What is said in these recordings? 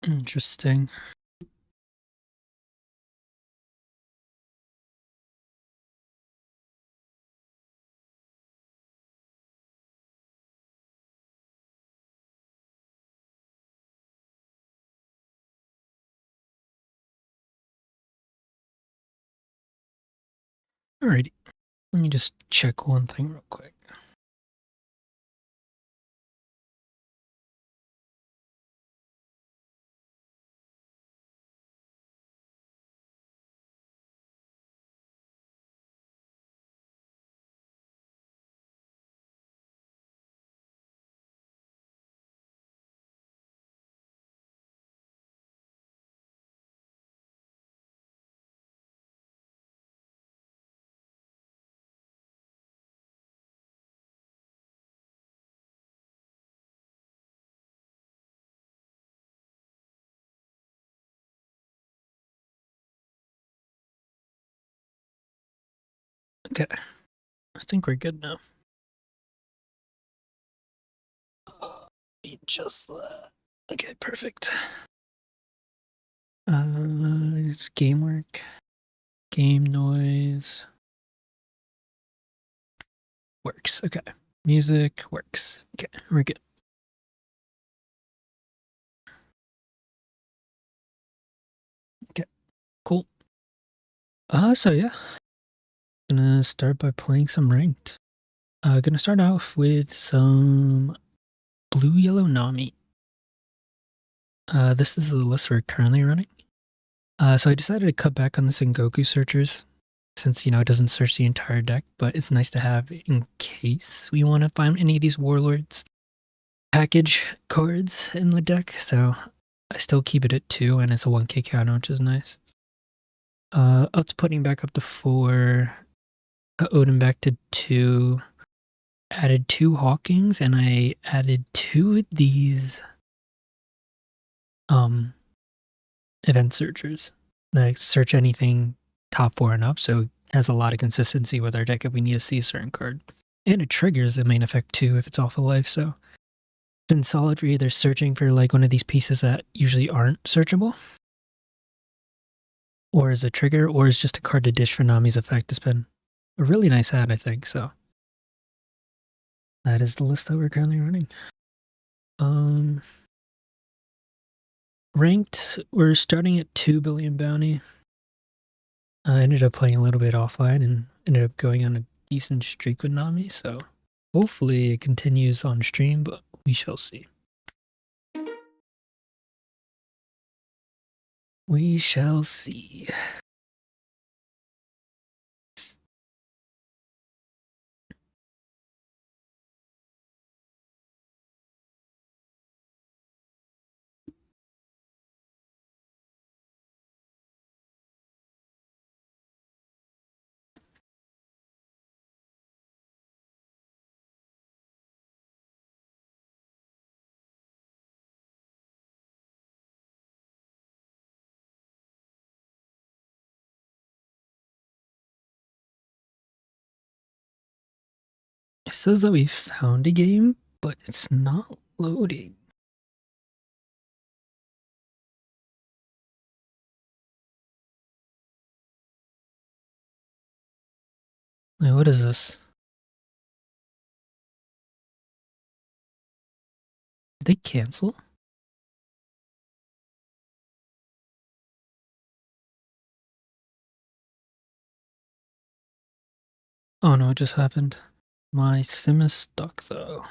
Interesting. Alrighty. Let me just check one thing real quick. Okay. I think we're good now. Just that. Okay, perfect. It's game work. Game noise. Works. Okay. Music works. Okay, we're good. So yeah, gonna start by playing some ranked. Gonna start off with some blue yellow Nami. This is the list we're currently running. So I decided to cut back on the Sengoku searchers since it doesn't search the entire deck, but it's nice to have in case we want to find any of these warlords package cards in the deck. So I still keep it at 2, and it's a 1k counter, which is nice. Up to putting back up to 4. Cut Odin back to 2. Added 2 Hawkings, and I added 2 of these event searchers that search anything top 4 and up, so it has a lot of consistency with our deck if we need to see a certain card. And it triggers the main effect too if it's off of life, so it's been solid for either searching for like one of these pieces that usually aren't searchable, or as a trigger, or as just a card to dish for Nami's effect. It's been a really nice ad, I think, so that is the list that we're currently running. Ranked, we're starting at 2 billion bounty. I ended up playing a little bit offline and ended up going on a decent streak with Nami, so hopefully it continues on stream, but we shall see. We shall see. It says that we found a game, but it's not loading. Wait, what is this? Did they cancel? Oh no, it just happened. My sim is stuck though.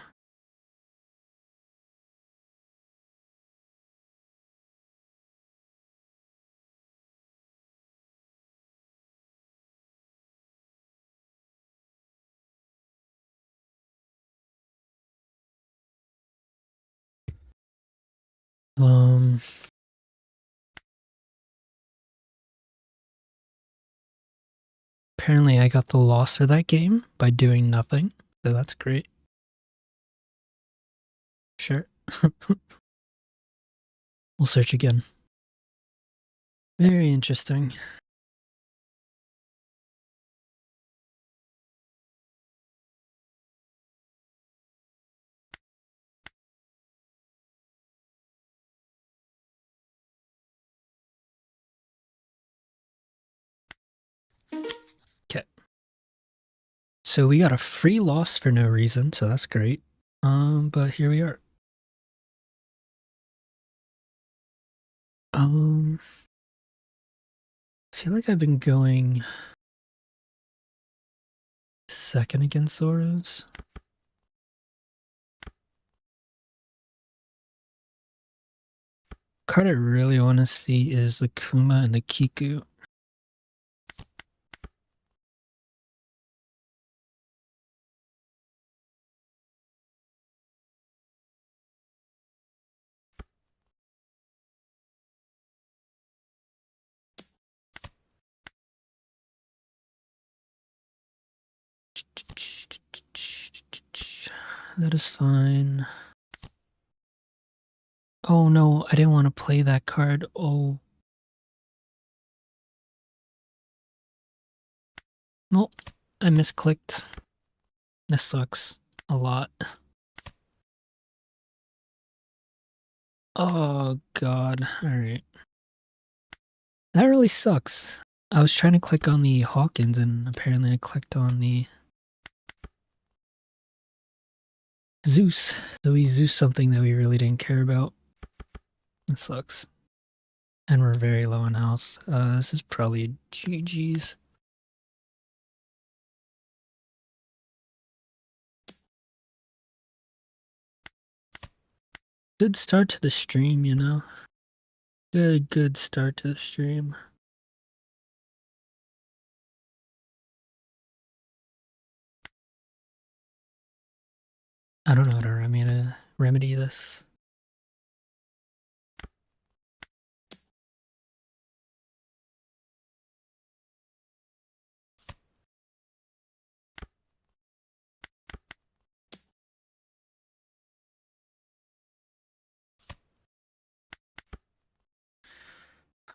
Apparently I got the loss of that game by doing nothing, so that's great. Sure. We'll search again. Very interesting. Okay. So we got a free loss for no reason, so that's great. But here we are. I feel like I've been going second against Zoros. Card I really want to see is the Kuma and the Kiku. That is fine. Oh no, I didn't want to play that card. Oh. Nope, I misclicked. This sucks a lot. Oh god, alright. That really sucks. I was trying to click on the Hawkins and apparently I clicked on the Zeus. So we Zeus something that we really didn't care about. That sucks. And we're very low on health. This is probably GG's. Good start to the stream, you know? Good start to the stream. I don't know how to remedy this.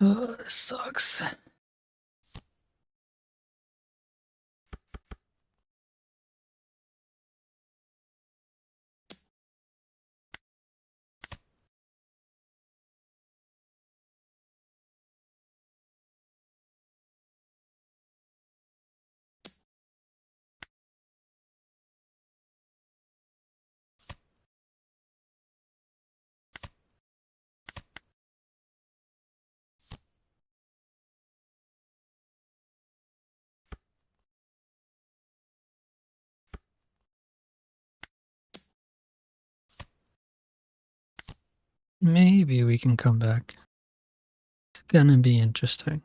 Oh, this sucks. Maybe we can come back. It's gonna be interesting.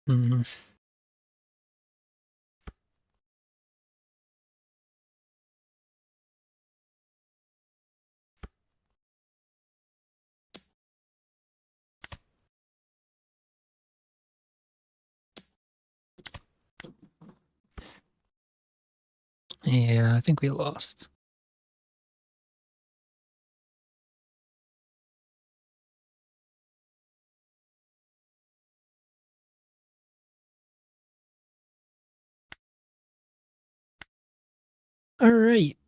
Mm. Yeah, I think we lost. Alright.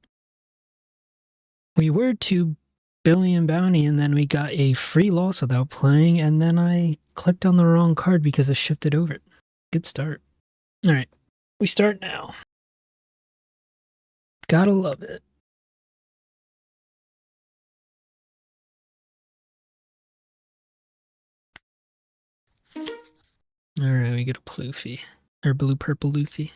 We were 2 billion bounty and then we got a free loss without playing and then I clicked on the wrong card because it shifted over. Good start. Alright. We start now. Gotta love it. Alright, we get a Ploofy. Or blue-purple Luffy.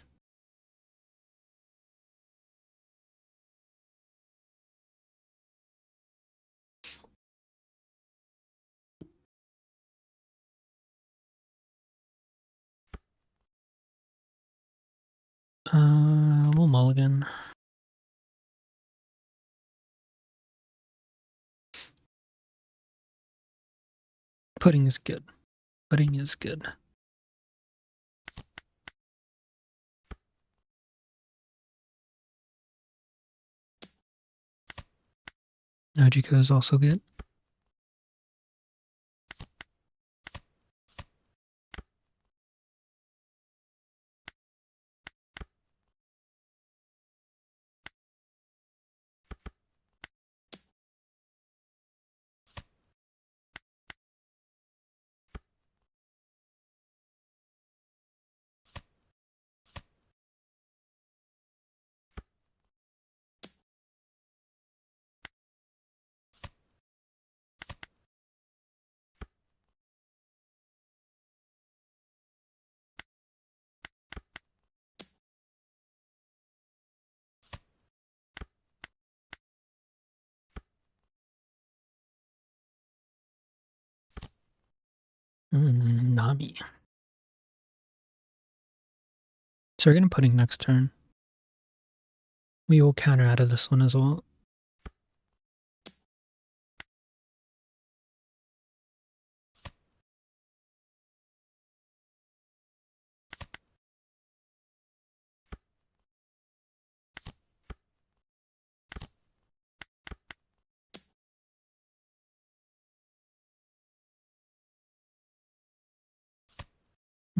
We'll mulligan. Pudding is good. Pudding is good. Nojiko is also good. Nami. So we're gonna pudding next turn. We will counter out of this one as well.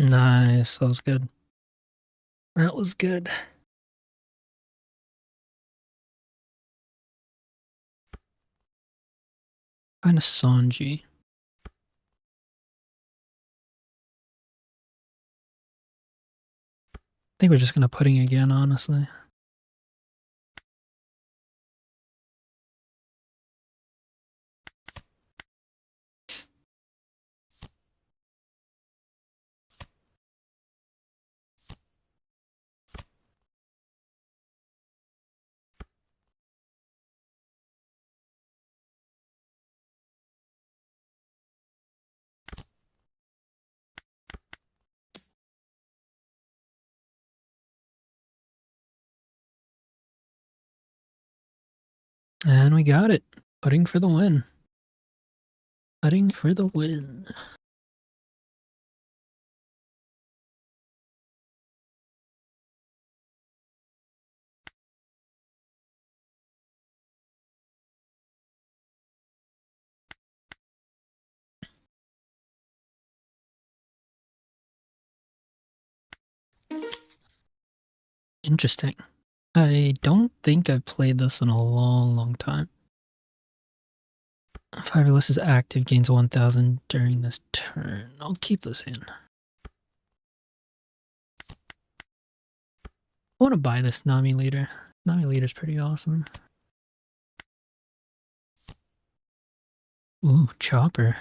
Nice. That was good. That was good. Find a Sanji. I think we're just gonna pudding again, honestly. And we got it. Pudding for the win. Pudding for the win. Interesting. I don't think I've played this in a long time. Fiberless is active, gains 1000 during this turn. I'll keep this in. I want to buy this Nami leader. Nami leader's pretty awesome. Ooh, Chopper.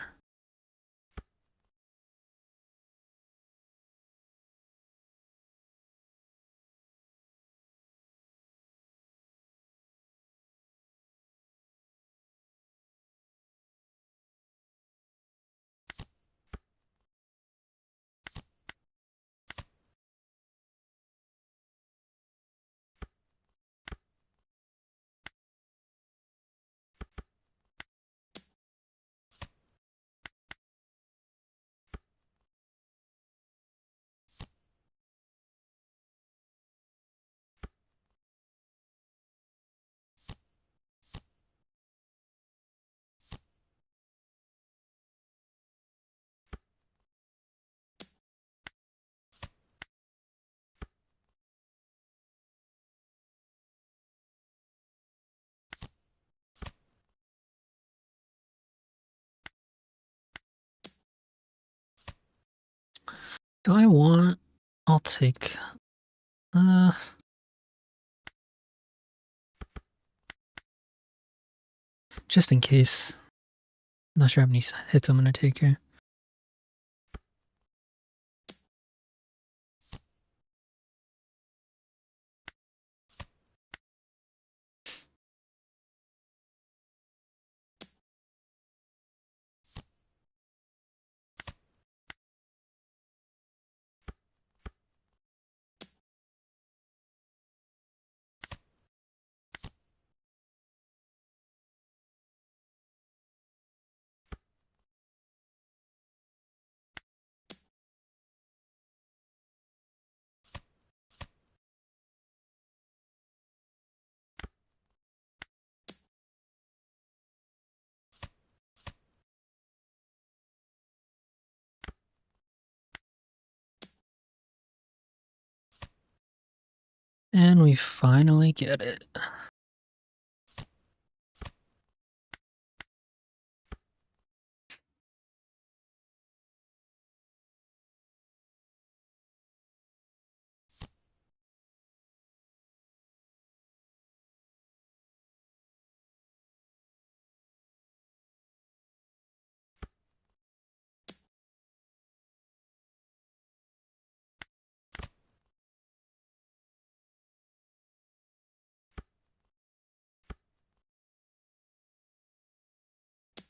Do I want... I'll take... just in case. Not sure how many hits I'm gonna take here. And we finally get it.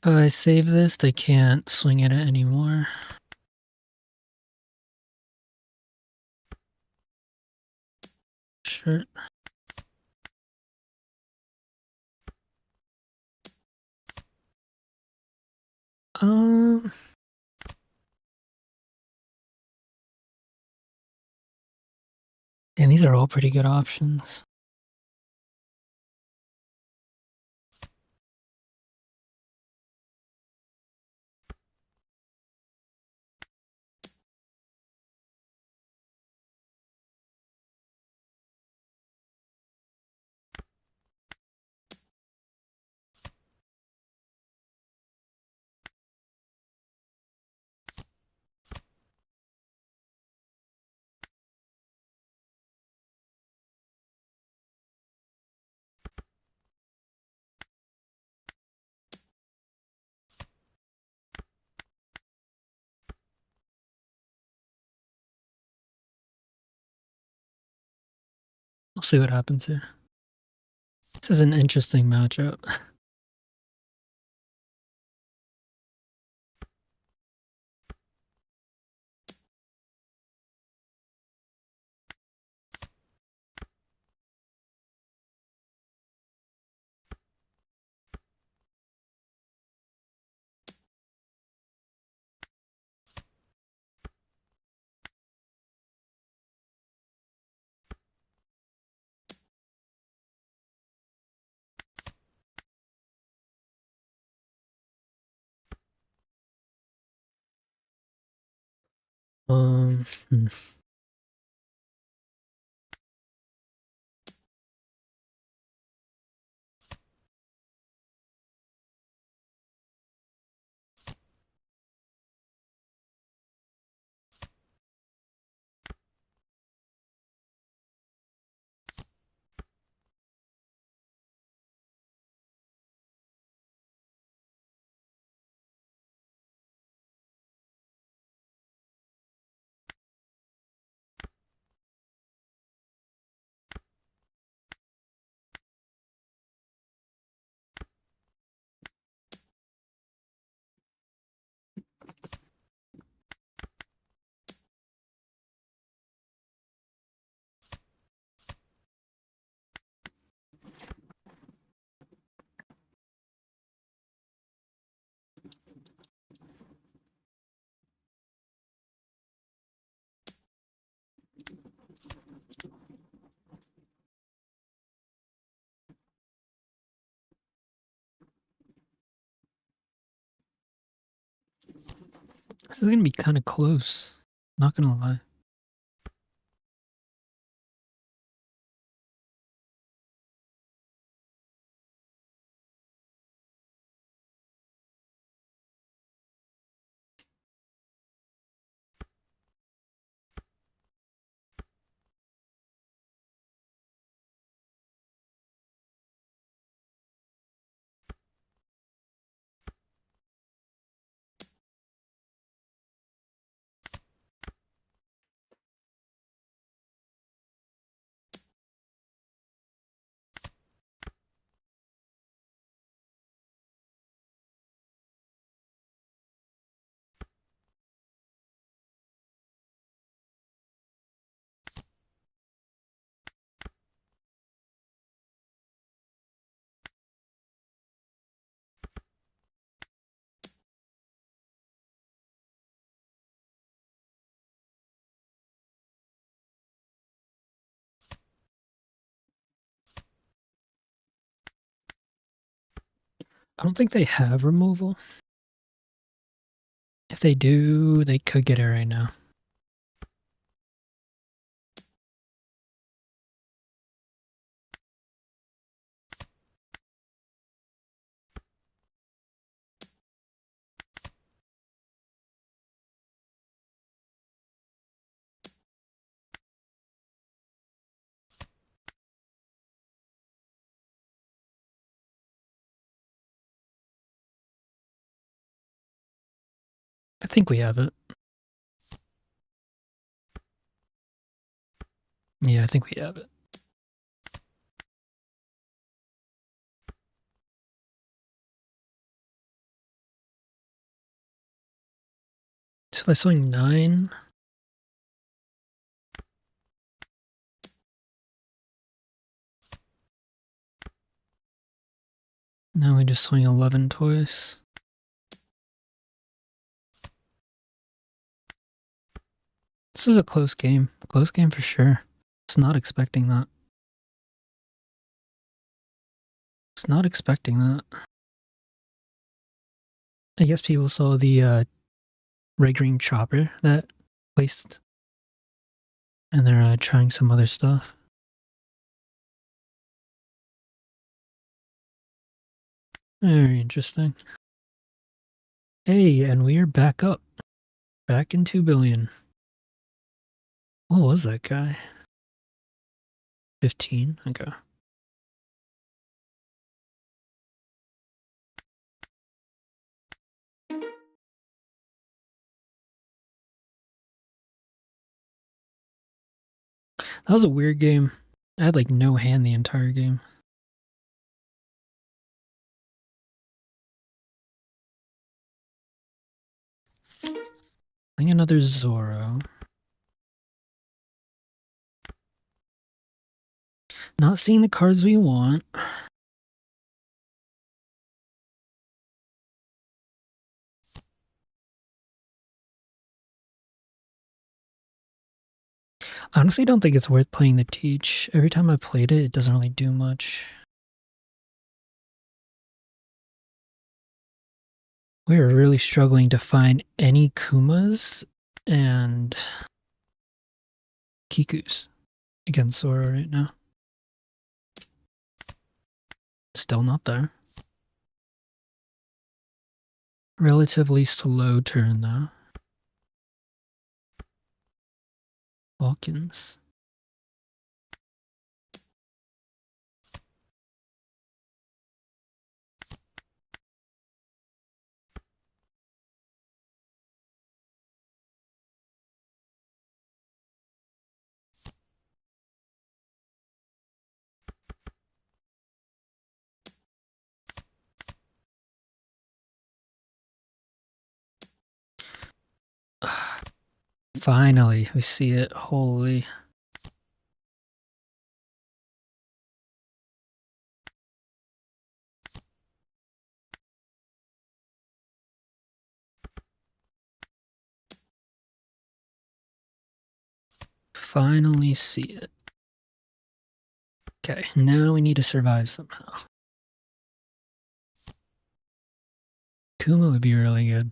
If I save this, they can't swing at it anymore. Sure. Um... And these are all pretty good options. We'll see what happens here. This is an interesting matchup. Hmm. This is gonna be kind of close. Not gonna lie. I don't think they have removal. If they do, they could get it right now. I think we have it. Yeah, I think we have it. So if I swing 9, now we just swing 11 twice. This is a close game. Close game for sure. Just not expecting that. Just not expecting that. I guess people saw the red green chopper that placed, and they're trying some other stuff. Very interesting. Hey, and we are back up. Back in 2 billion. What was that guy? 15? Okay. That was a weird game. I had like no hand the entire game. I think another Zoro. Not seeing the cards we want. I honestly don't think it's worth playing the Teach. Every time I've played it, it doesn't really do much. We are really struggling to find any Kumas and Kikus against Zoro right now. Still not there. Relatively slow turn though. Balkans. Finally, we see it. Holy. Finally see it. Okay, now we need to survive somehow. Kuma would be really good.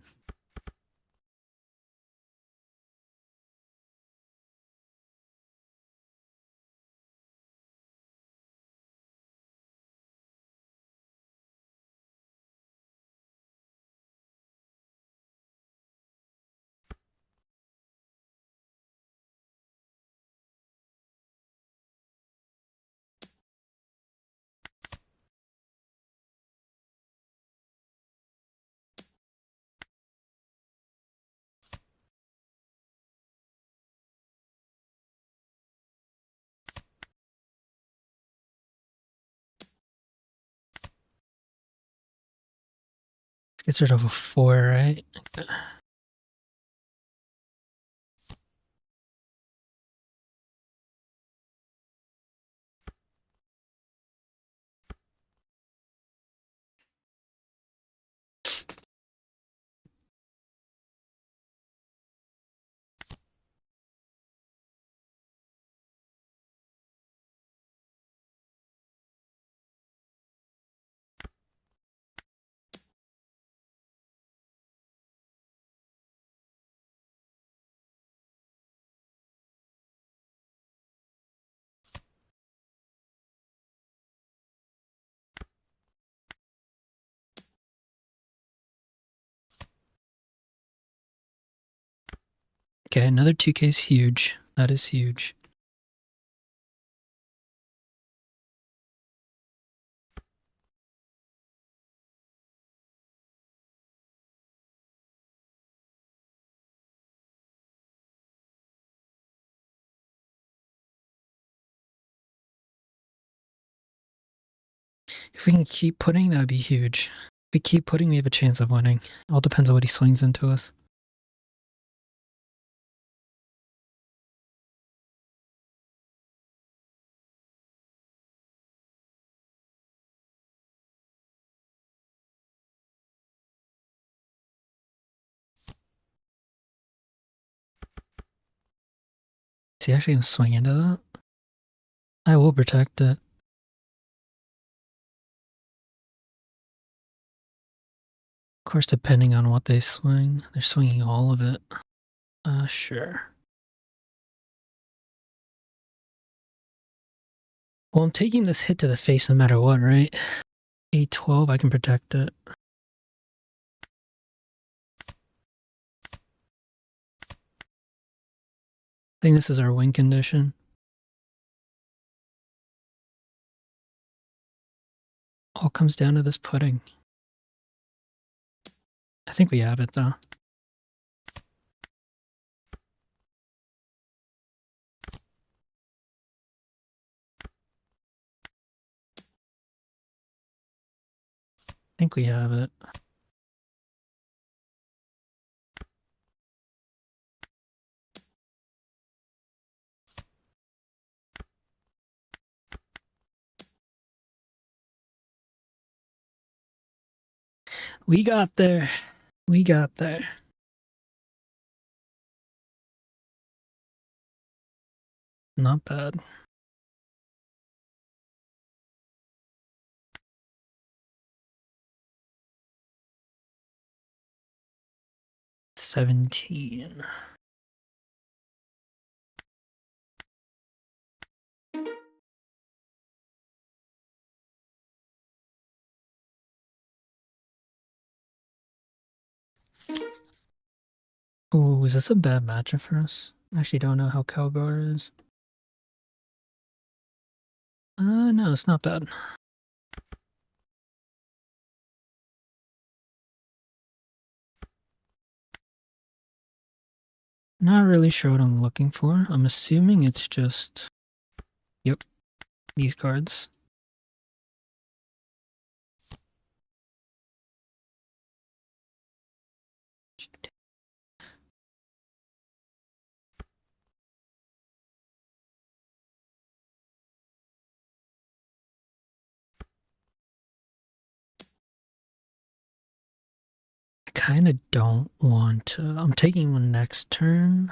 Let's get rid of a 4, right? Okay, another 2K is huge. That is huge. If we can keep putting, that would be huge. If we keep putting, we have a chance of winning. It all depends on what he swings into us. Is he actually going to swing into that? I will protect it. Of course, depending on what they swing. They're swinging all of it. Sure. Well, I'm taking this hit to the face no matter what, right? A12, I can protect it. I think this is our win condition. All comes down to this pudding. I think we have it though. think we have it. We got there. We got there. Not bad. $17. Ooh, is this a bad matchup for us? I actually don't know how Cowboy is. No, it's not bad. Not really sure what I'm looking for. I'm assuming it's just... Yep, these cards. I kind of don't want to... I'm taking one next turn.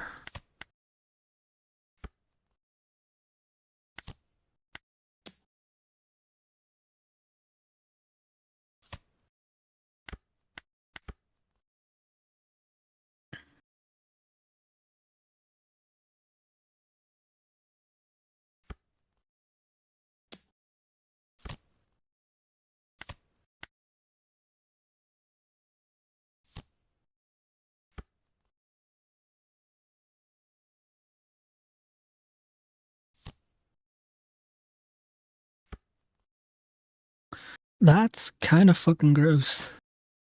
That's kind of fucking gross.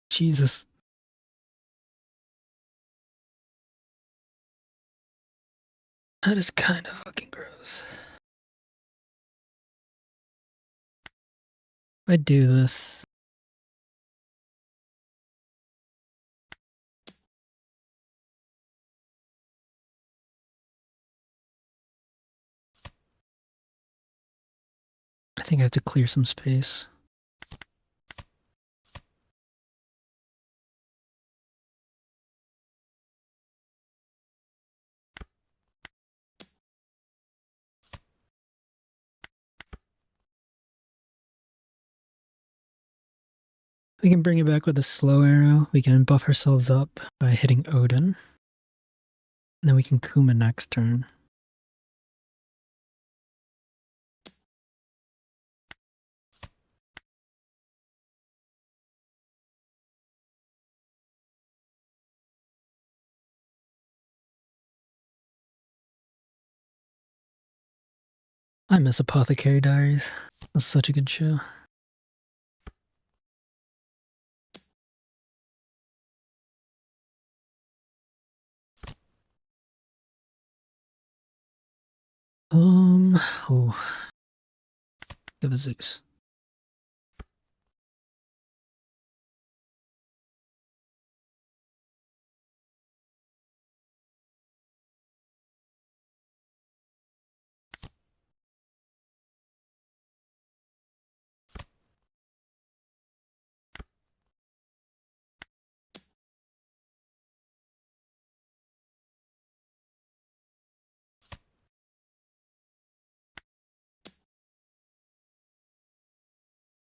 Jesus. That is kind of fucking gross. If I do this... I think I have to clear some space. We can bring it back with a slow arrow. We can buff ourselves up by hitting Odin. And then we can Kuma next turn. I miss Apothecary Diaries. That's such a good show. Oh. Give a Zeus.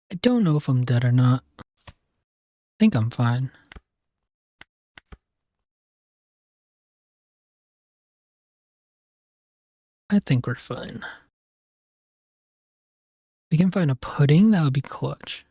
I don't know if I'm dead or not. I think I'm fine. I think we're fine. We can find a pudding, that would be clutch.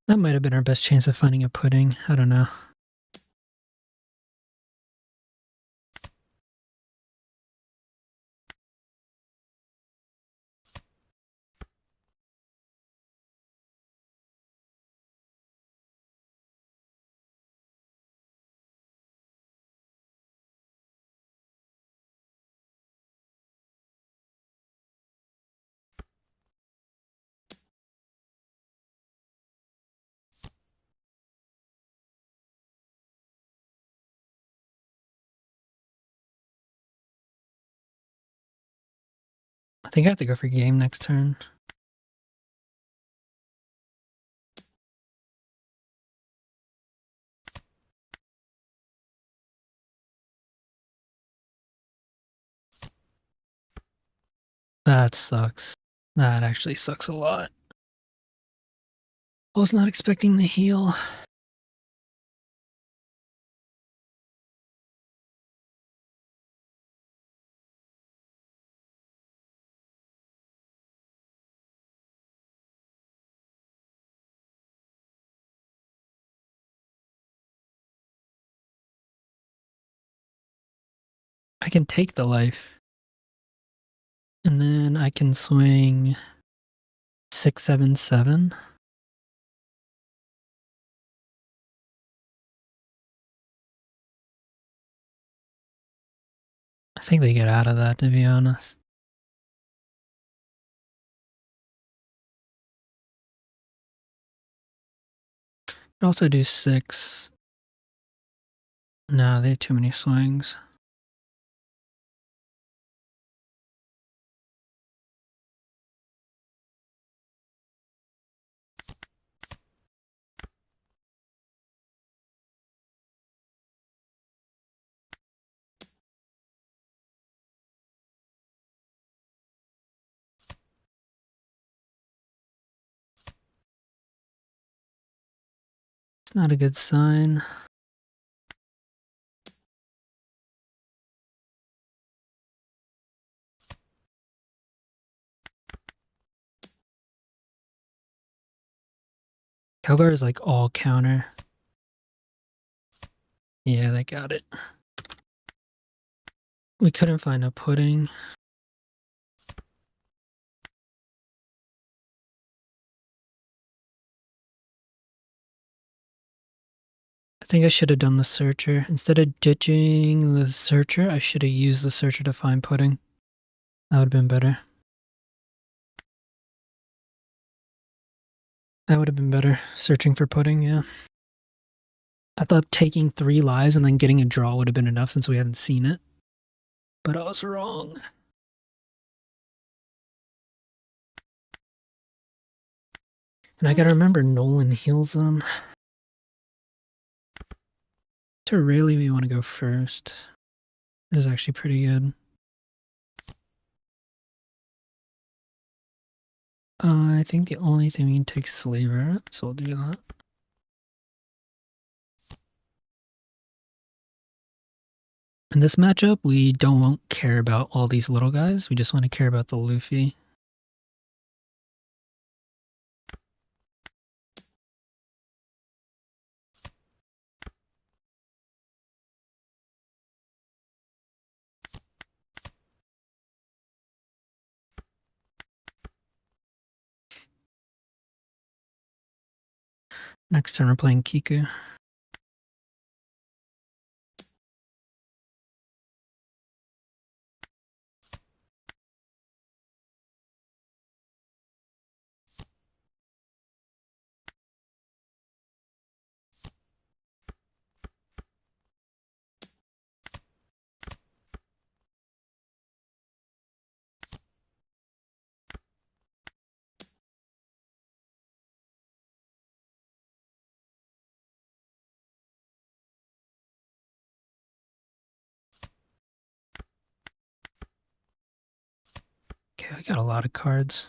That might have been our best chance of finding a pudding. I don't know. I think I have to go for game next turn. That sucks. That actually sucks a lot. I was not expecting the heal. I can take the life. And then I can swing 677. I think they get out of that, to be honest. Could also do 6. No, they have too many swings. It's not a good sign. Koala is like all counter. Yeah, they got it. We couldn't find a pudding. I think I should have done the searcher. Instead of ditching the searcher, I should have used the searcher to find pudding. That would have been better. That would have been better. Searching for pudding, yeah. I thought taking 3 lives and then getting a draw would have been enough since we hadn't seen it. But I was wrong. And I gotta remember Nolan heals them. To really, we want to go first. This is actually pretty good. I think the only thing we can take Slaver, so we'll do that. In this matchup, we don't care about all these little guys. We just want to care about the Luffy. Next turn, we're playing Kiku. Okay, I got a lot of cards.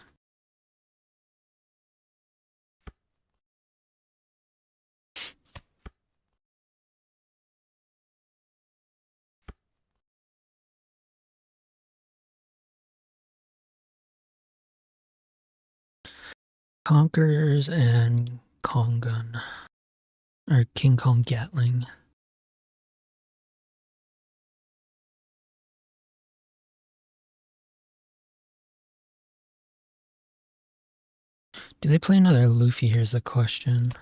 Conquerors and Kong gun. Or King Kong Gatling. Do they play another Luffy? Here's the question.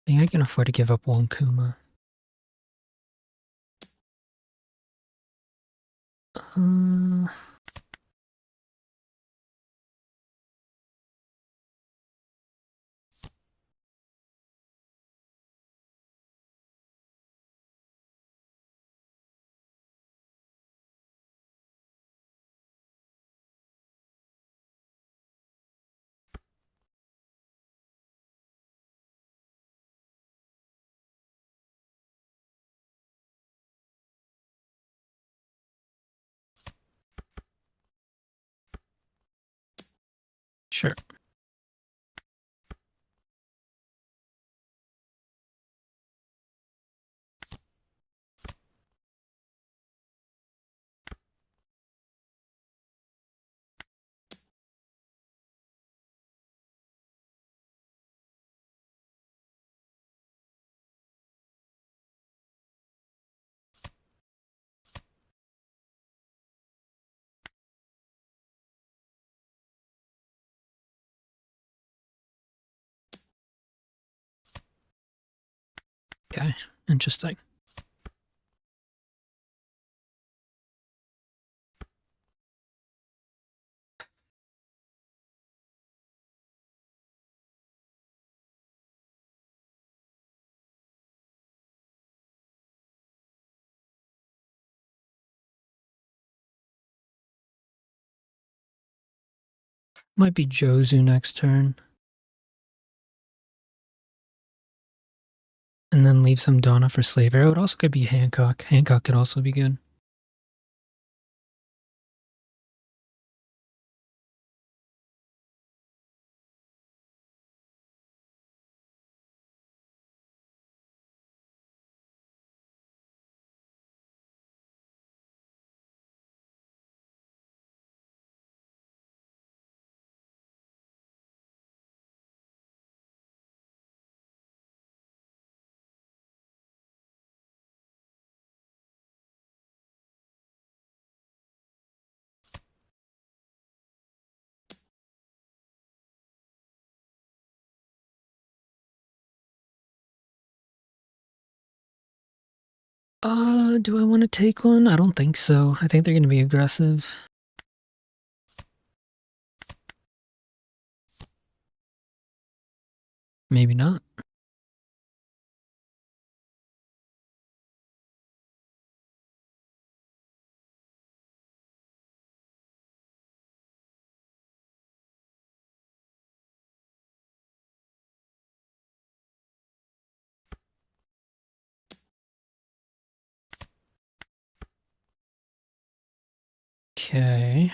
I think I can afford to give up one Kuma. Sure. Okay, interesting. Might be Jozu next turn. And then leave some Donna for Slaver. It also could be Hancock. Hancock could also be good. Do I want to take one? I don't think so. I think they're going to be aggressive. Maybe not. Okay.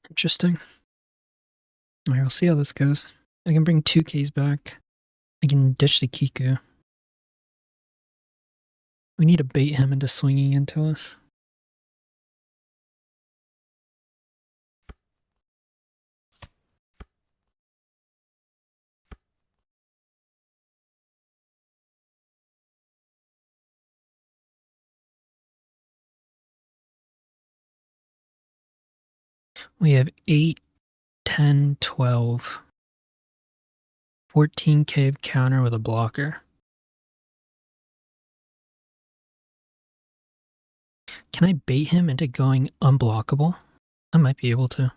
Interesting. Alright, we'll see how this goes. I can bring 2Ks back. I can ditch the Kiku. We need to bait him into swinging into us. We have 8, 10, 12. 14k of counter with a blocker. Can I bait him into going unblockable? I might be able to.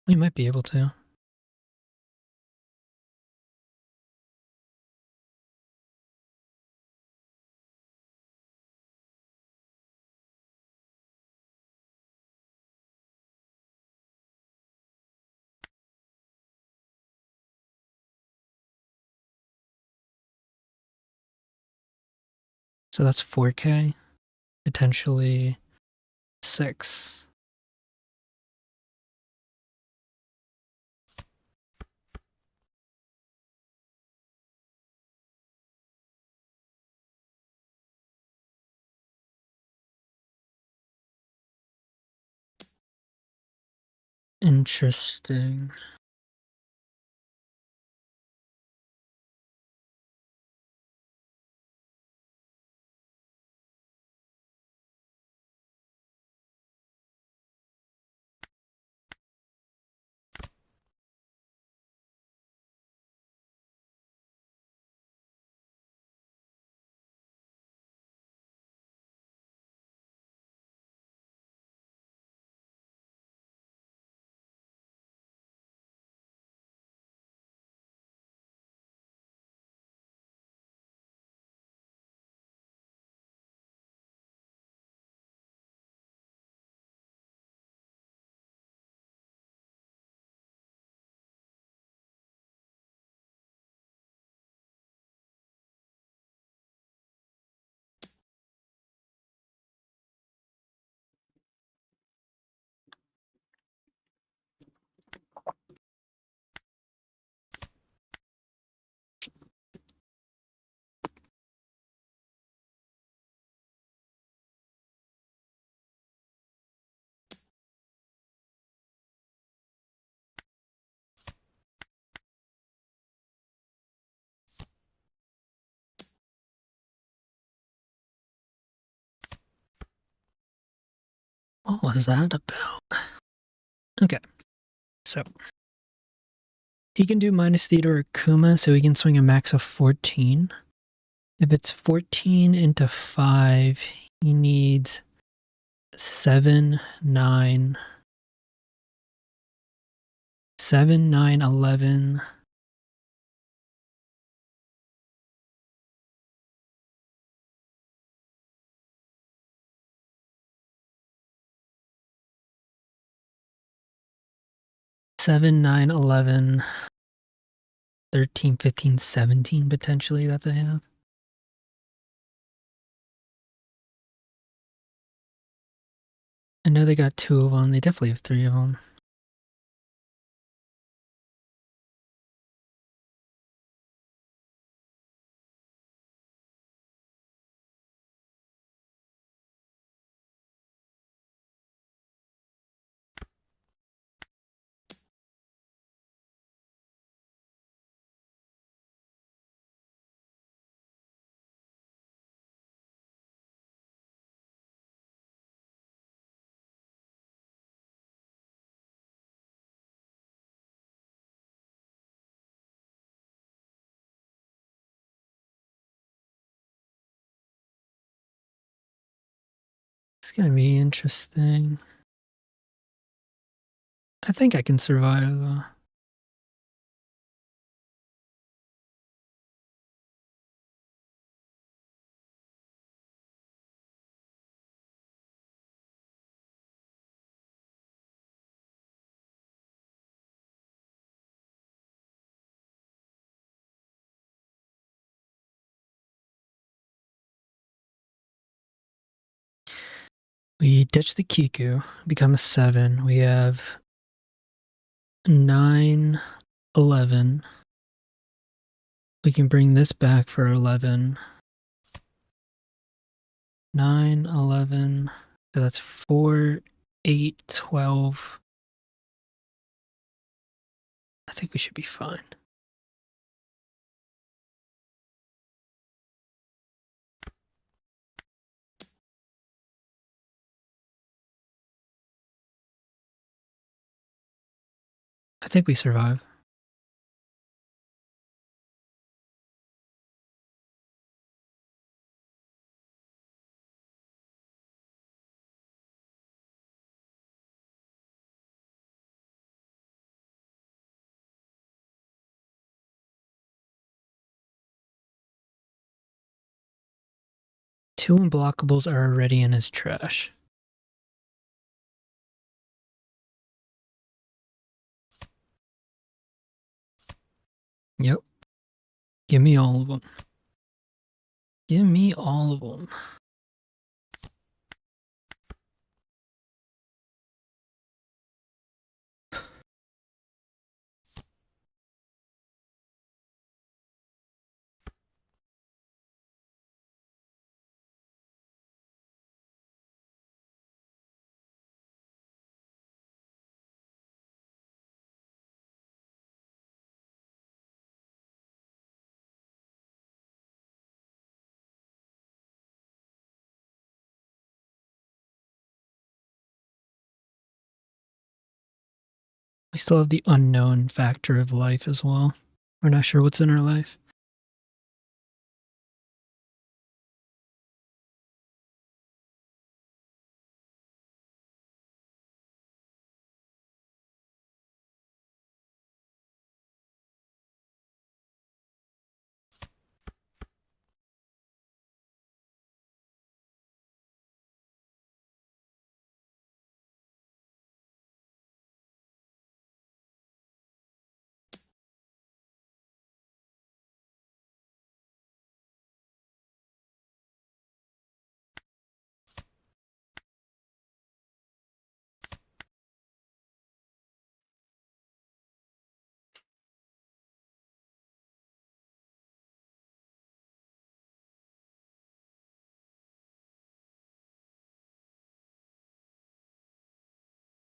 We might be able to. So that's 4K, potentially 6. Interesting. What was that about? Okay, so he can do minus theta or Kuma, so he can swing a max of 14. If it's 14 into 5, he needs 7, 9, 7, 9, 11. Seven, 9, 11, 13, 15, 17 potentially that they have. I know they got 2 of them. They definitely have 3 of them. It's gonna be interesting. I think I can survive though. We ditch the Kiku, become a 7. We have 9, 11. We can bring this back for 11. 9, 11. So that's 4, 8, 12. I think we should be fine. I think we survive. Two unblockables are already in his trash. Yep. Give me all of them. Give me all of them. We still have the unknown factor of life as well. We're not sure what's in our life.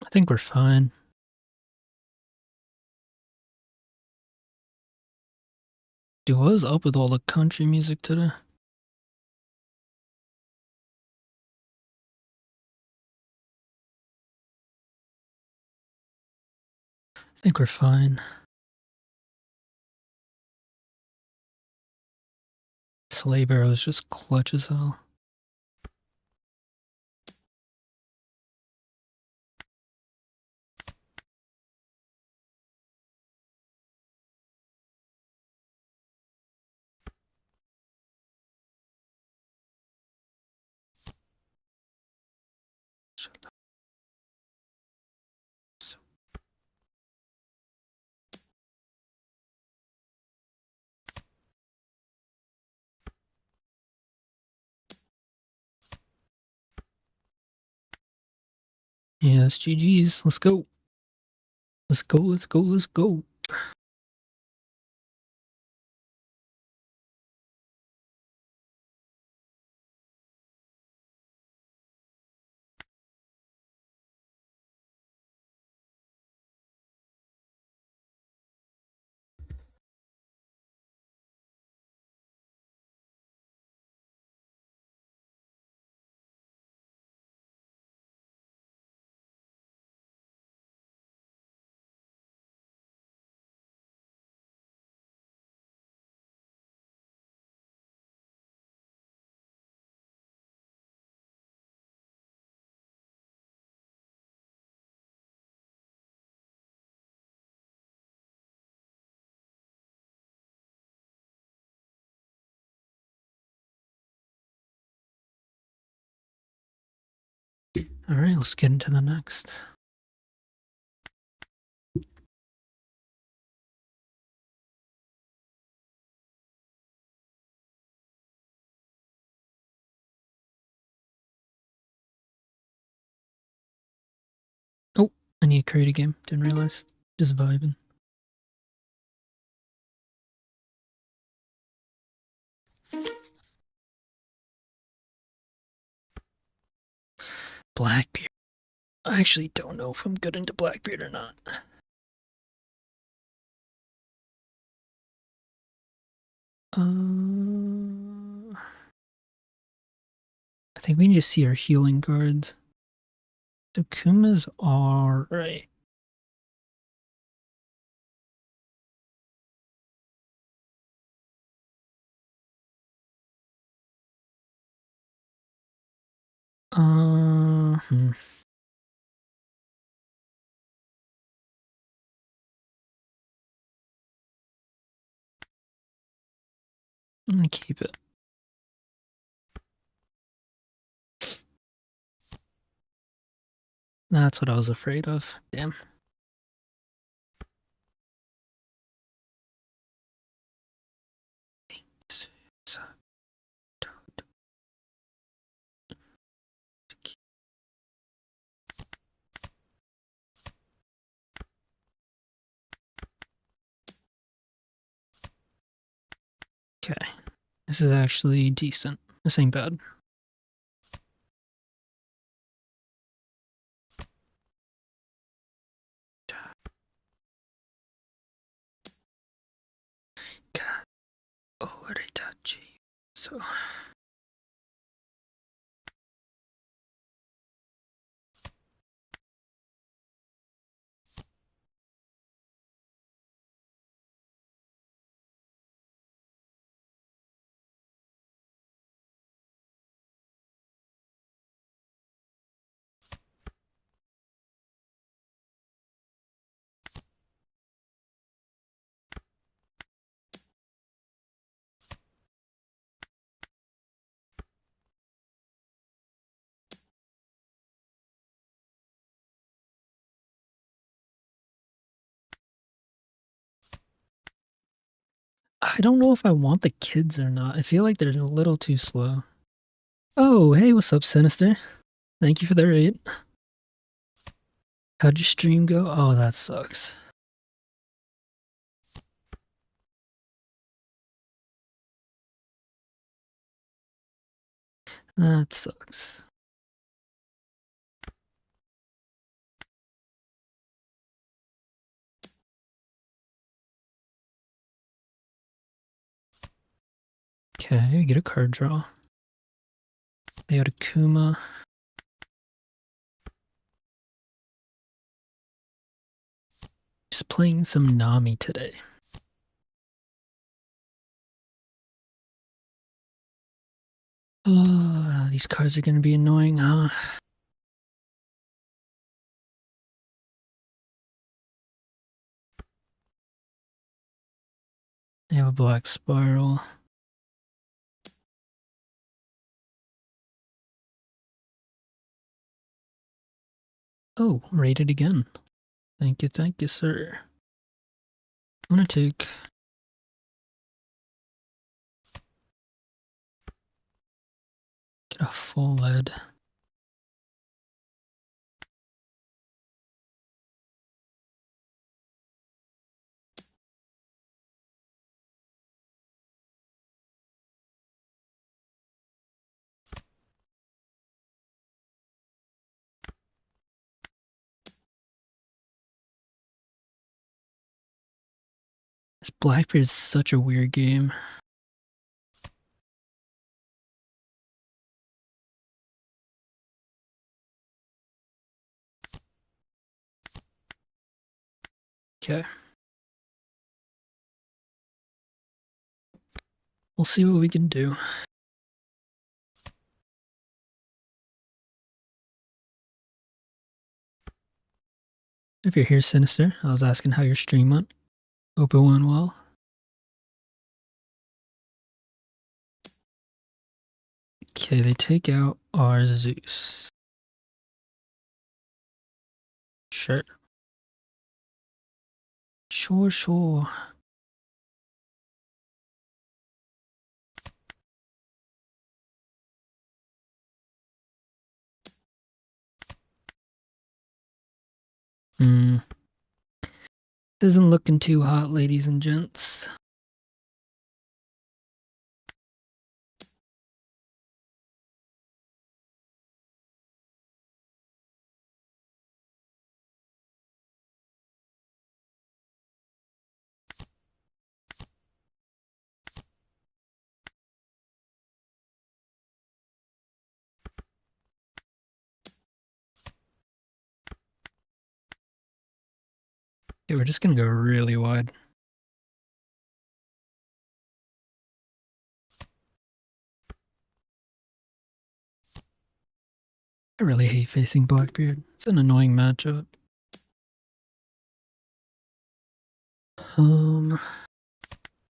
I think we're fine. Dude, what is up with all the country music today? I think we're fine. Slave Arrow is just clutch as hell. Yes, GG's. Let's go. Let's go, let's go, let's go. All right, let's get into the next. Oh, I need to create a game. Didn't realize. Just vibing. Blackbeard. I actually don't know if I'm good into Blackbeard or not. I think we need to see our healing cards. The Kumas are right. Uh, hmm. I'm gonna keep it. That's what I was afraid of. Damn. Okay. This is actually decent. This ain't bad. God. Oh, Oritachi. So. I don't know if I want the kids or not. I feel like they're a little too slow. Oh, hey, what's up, Sinister? Thank you for the raid. How'd your stream go? Oh, that sucks. That sucks. Okay, get a card draw. I got a Kuma. Just playing some Nami today. Oh, these cards are gonna be annoying, huh? I have a black spiral. Oh, rated again. Thank you, sir. I'm gonna take. Get a full lead. This Blackbeard is such a weird game. Okay. We'll see what we can do. If you're here, Sinister, I was asking how your stream went. Hope it went well. Okay, they take out our Zeus. Sure. Sure. Hmm. Isn't looking too hot, ladies and gents. Okay, we're just gonna go really wide. I really hate facing Blackbeard. It's an annoying matchup.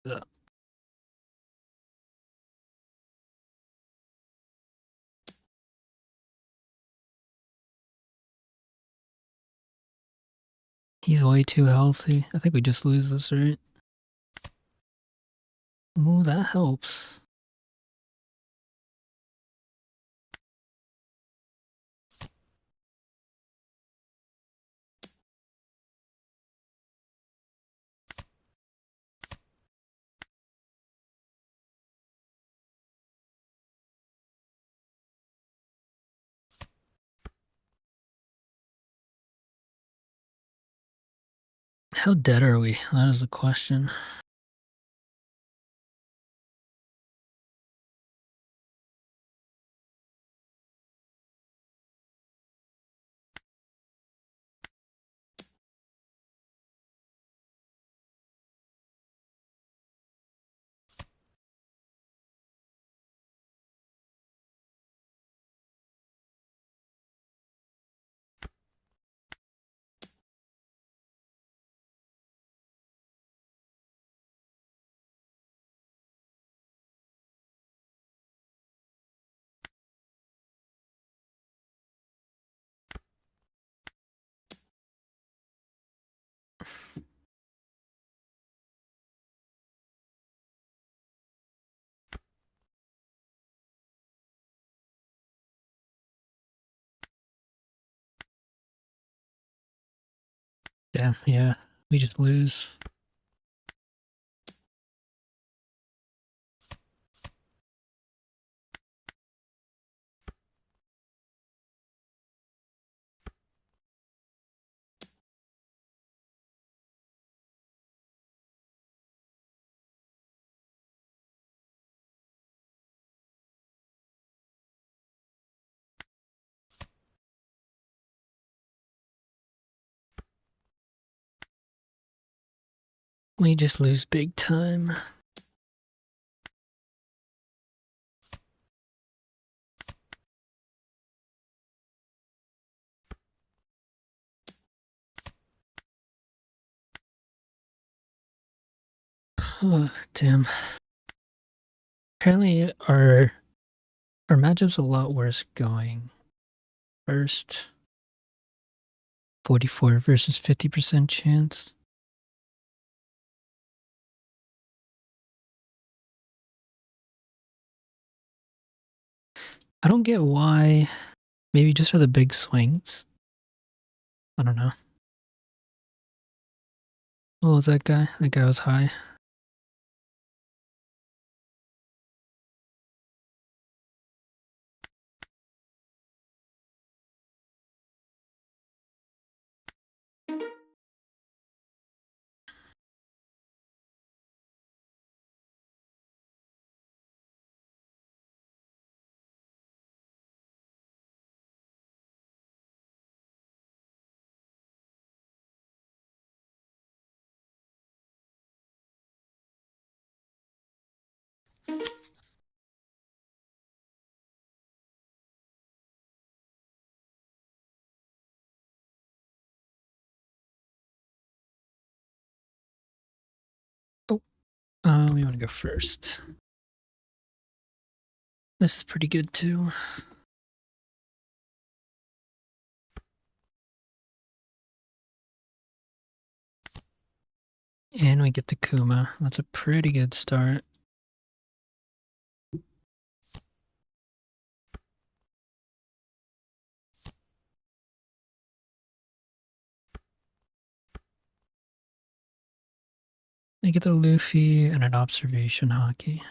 Yeah. He's way too healthy. I think we just lose this, right? Ooh, that helps. How dead are we? That is the question. Damn, yeah. We just lose. We just lose big time. Oh, damn. Apparently our matchup's a lot worse going first. 44 versus 50% chance. I don't get why. Maybe just for the big swings. I don't know. What was that guy? That guy was high. Oh, we want to go first. This is pretty good too. And we get the Kuma. That's a pretty good start. They get the Luffy and an observation hockey.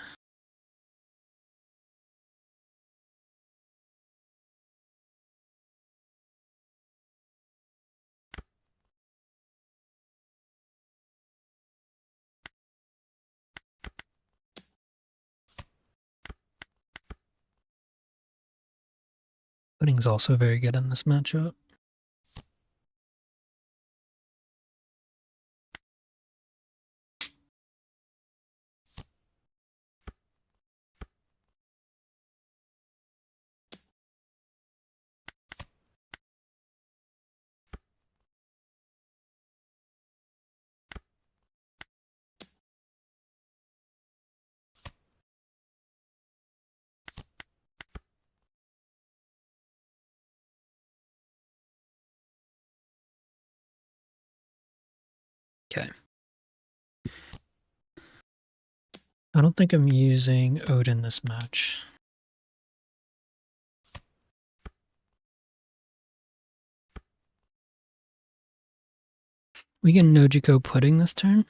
Pudding's also very good in this matchup. Okay. I don't think I'm using Odin this match. We can Nojiko Pudding this turn.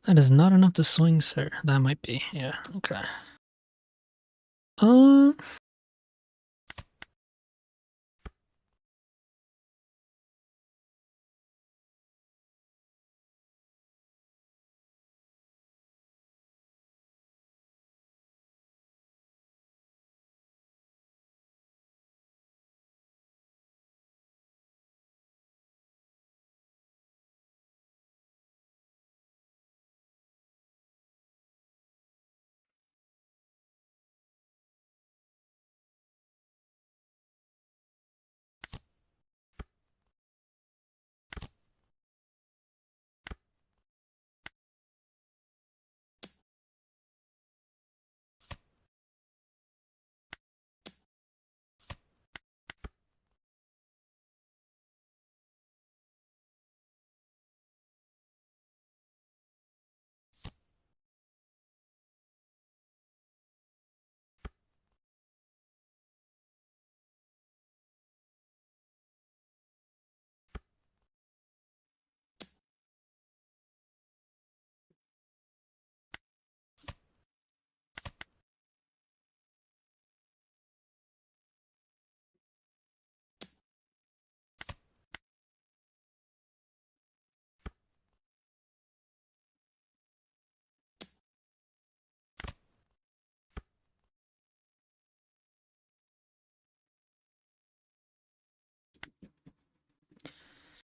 That is not enough to swing, sir. That might be. Yeah, okay. Um,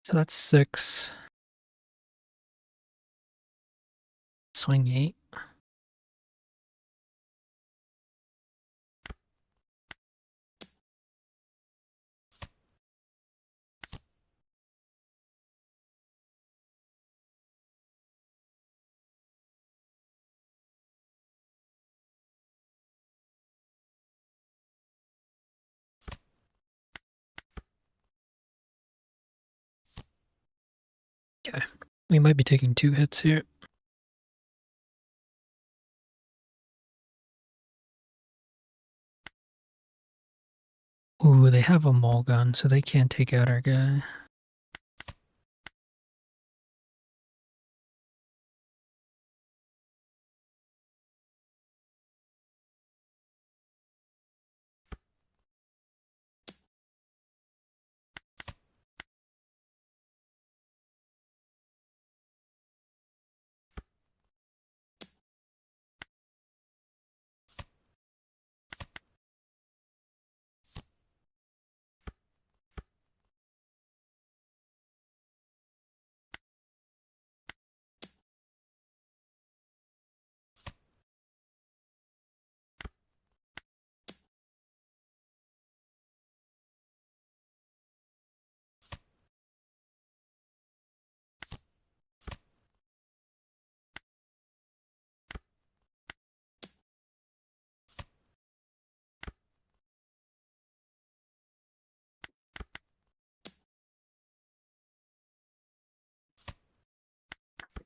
so that's 6. Swing 8. Okay. We might be taking 2 hits here. Ooh, they have a maul gun, so they can't take out our guy.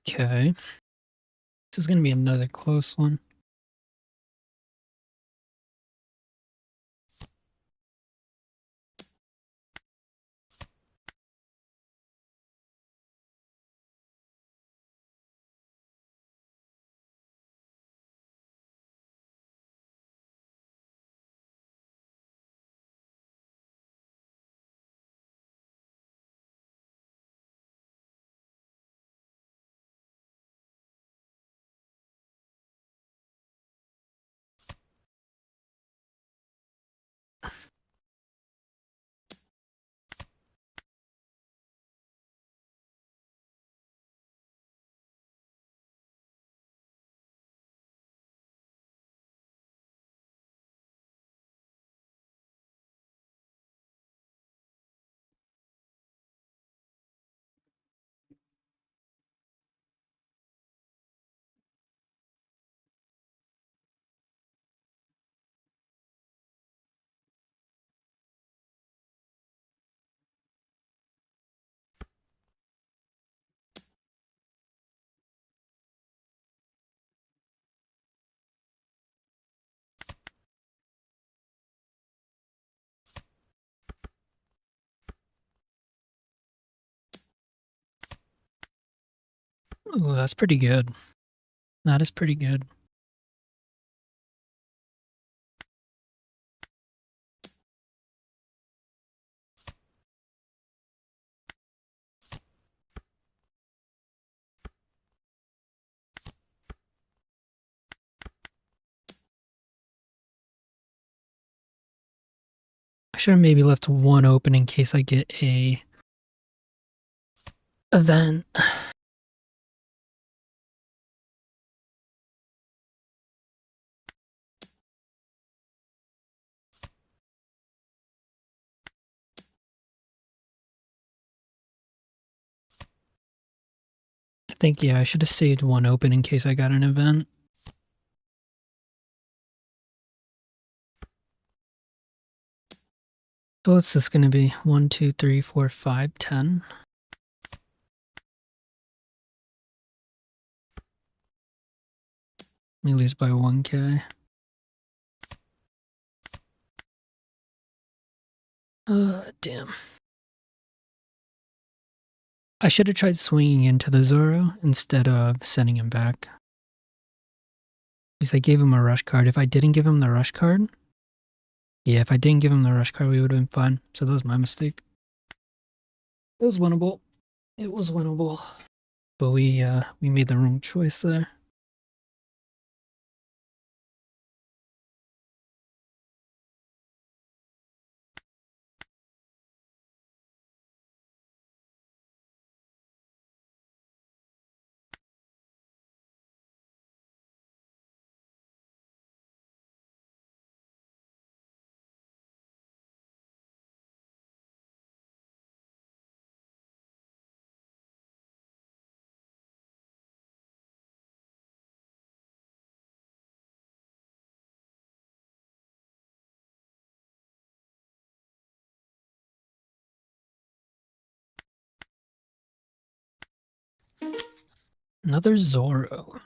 Okay. This is gonna be another close one. Ooh, that's pretty good. That is pretty good. I should have maybe left one open in case I get a event. I think, yeah, I should have saved one open in case I got an event. So what's this going to be? 1, 2, 3, 4, 5, 10. Let me lose by 1k. Damn. I should have tried swinging into the Zoro instead of sending him back. Because I gave him a rush card. If I didn't give him the rush card, yeah, if I didn't give him the rush card, we would have been fine. So that was my mistake. It was winnable. It was winnable. But we made the wrong choice there. Another Zoro.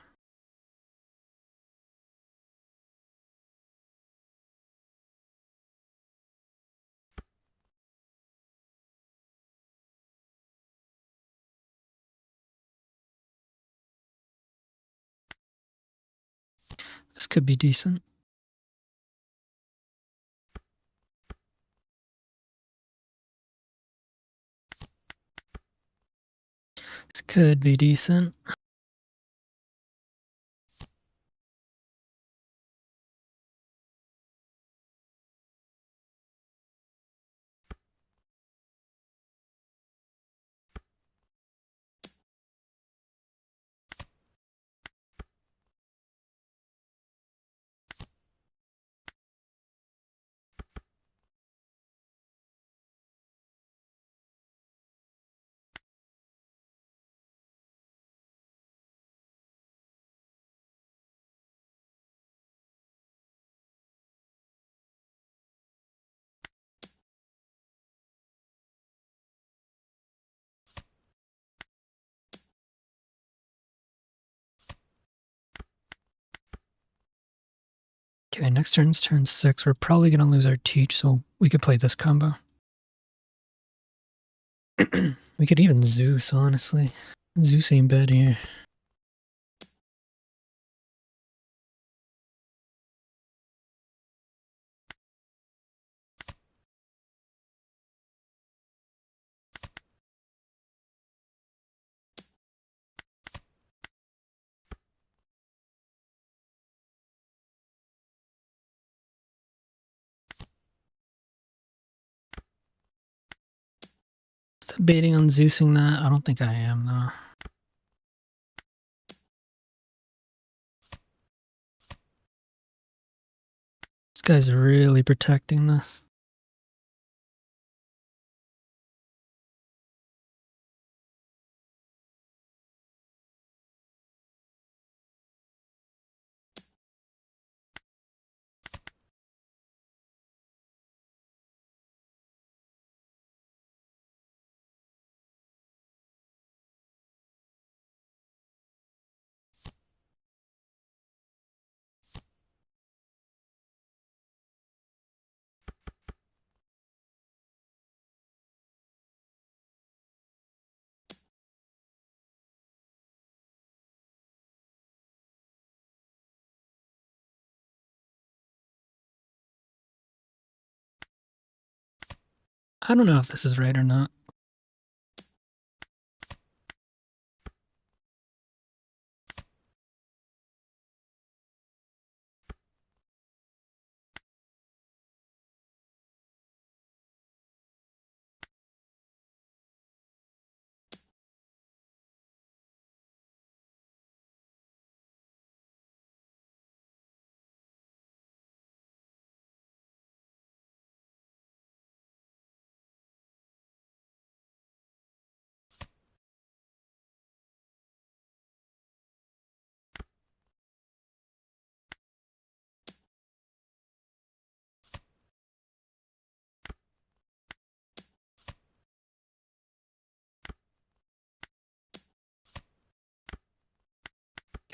This could be decent. This could be decent. Okay, next turn's turn 6. We're probably going to lose our teach, so we could play this combo. We could even Zeus, honestly. Zeus ain't bad here. Debating on Zeusing that. I don't think I am, though. This guy's really protecting this. I don't know if this is right or not.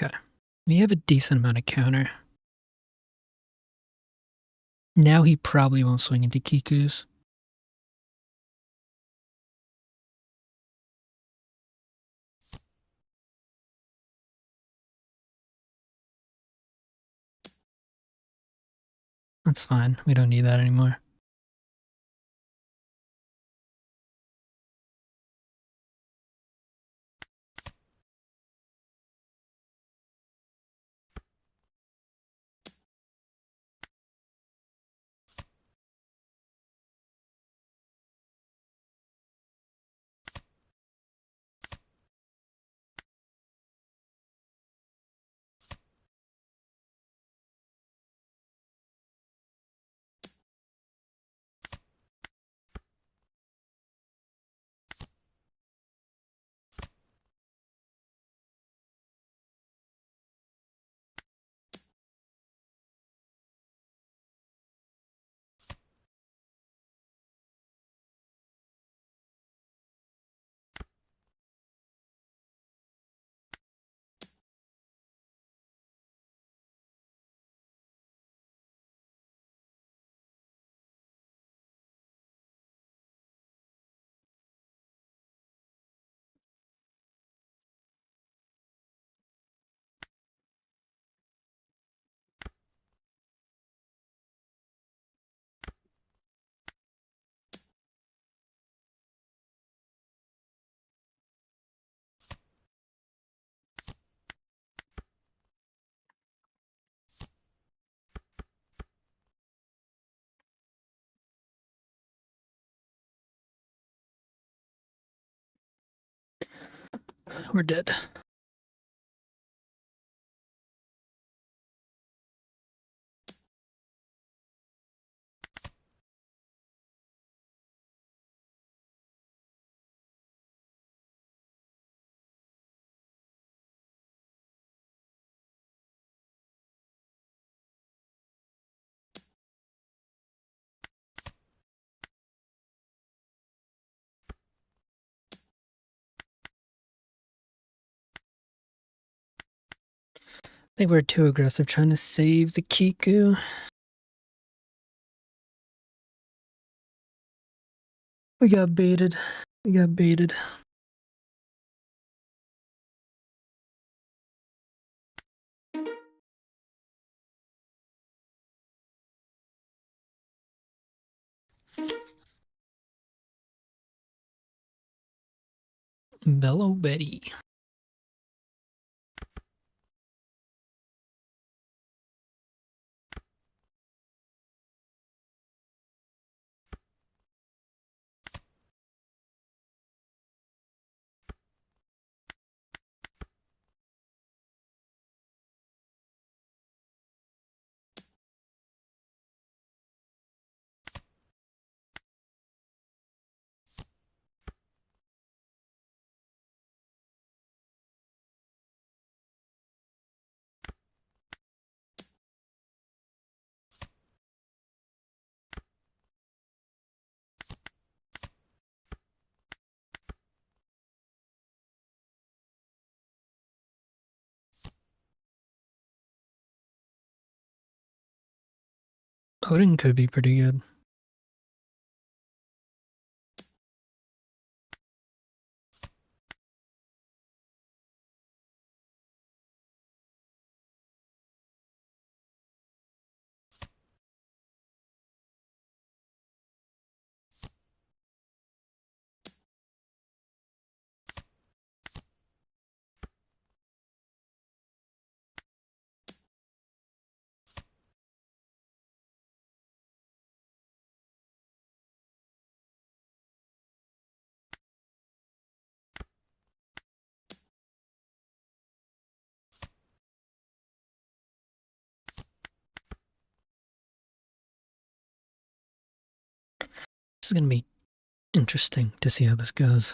Okay. We have a decent amount of counter. Now he probably won't swing into Kiku's. That's fine. We don't need that anymore. We're dead. I think we're too aggressive trying to save the Kiku. We got baited. We got baited. Bello Betty. Odin could be pretty good. is going to be interesting to see how this goes.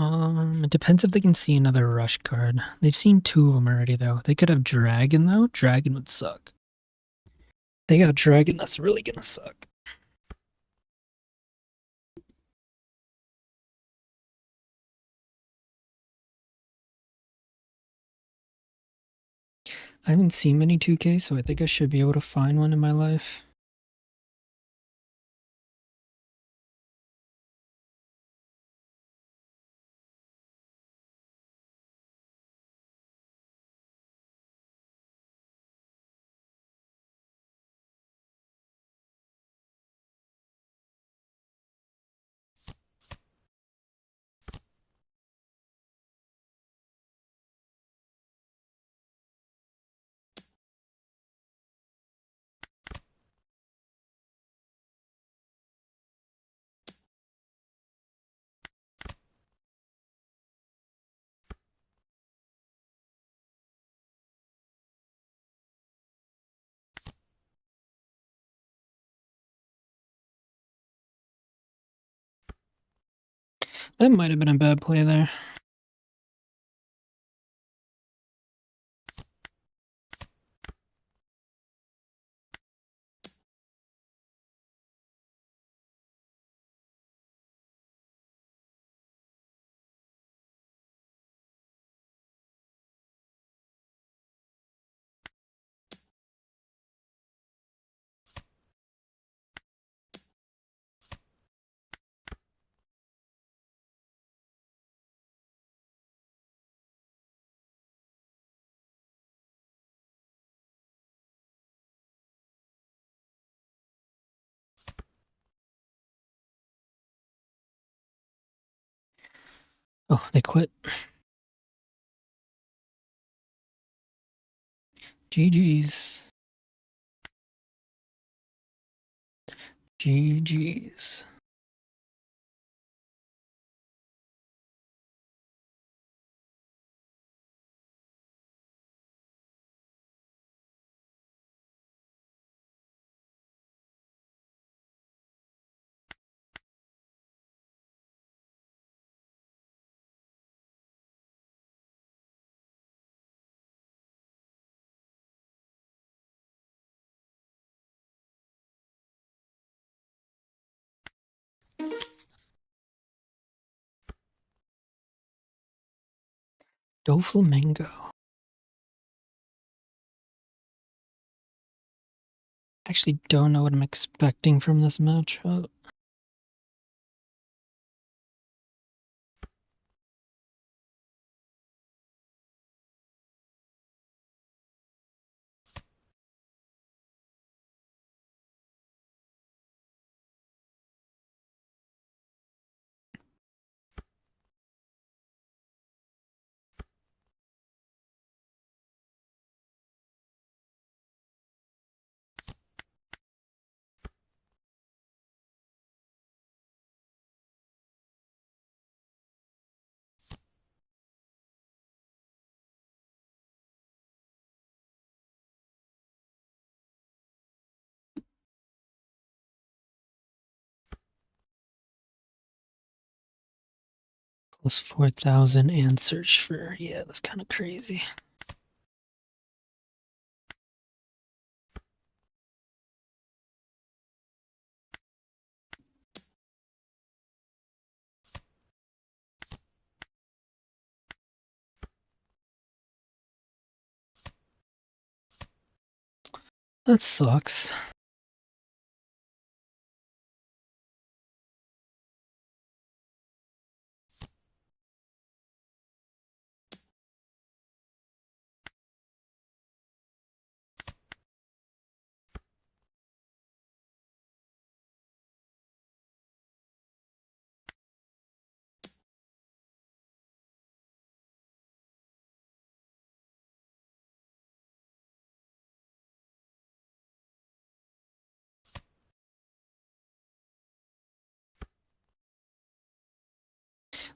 It depends if they can see another rush card. They've seen 2 of them already, though. They could have Dragon, though. Dragon would suck. They got Dragon, that's really gonna suck. I haven't seen many 2K, so I think I should be able to find one in my life. That might have been a bad play there. Oh, they quit. GG's. GG's. Doflamingo. Actually don't know what I'm expecting from this matchup. Plus 4,000 and search for, yeah, that's kind of crazy. That sucks.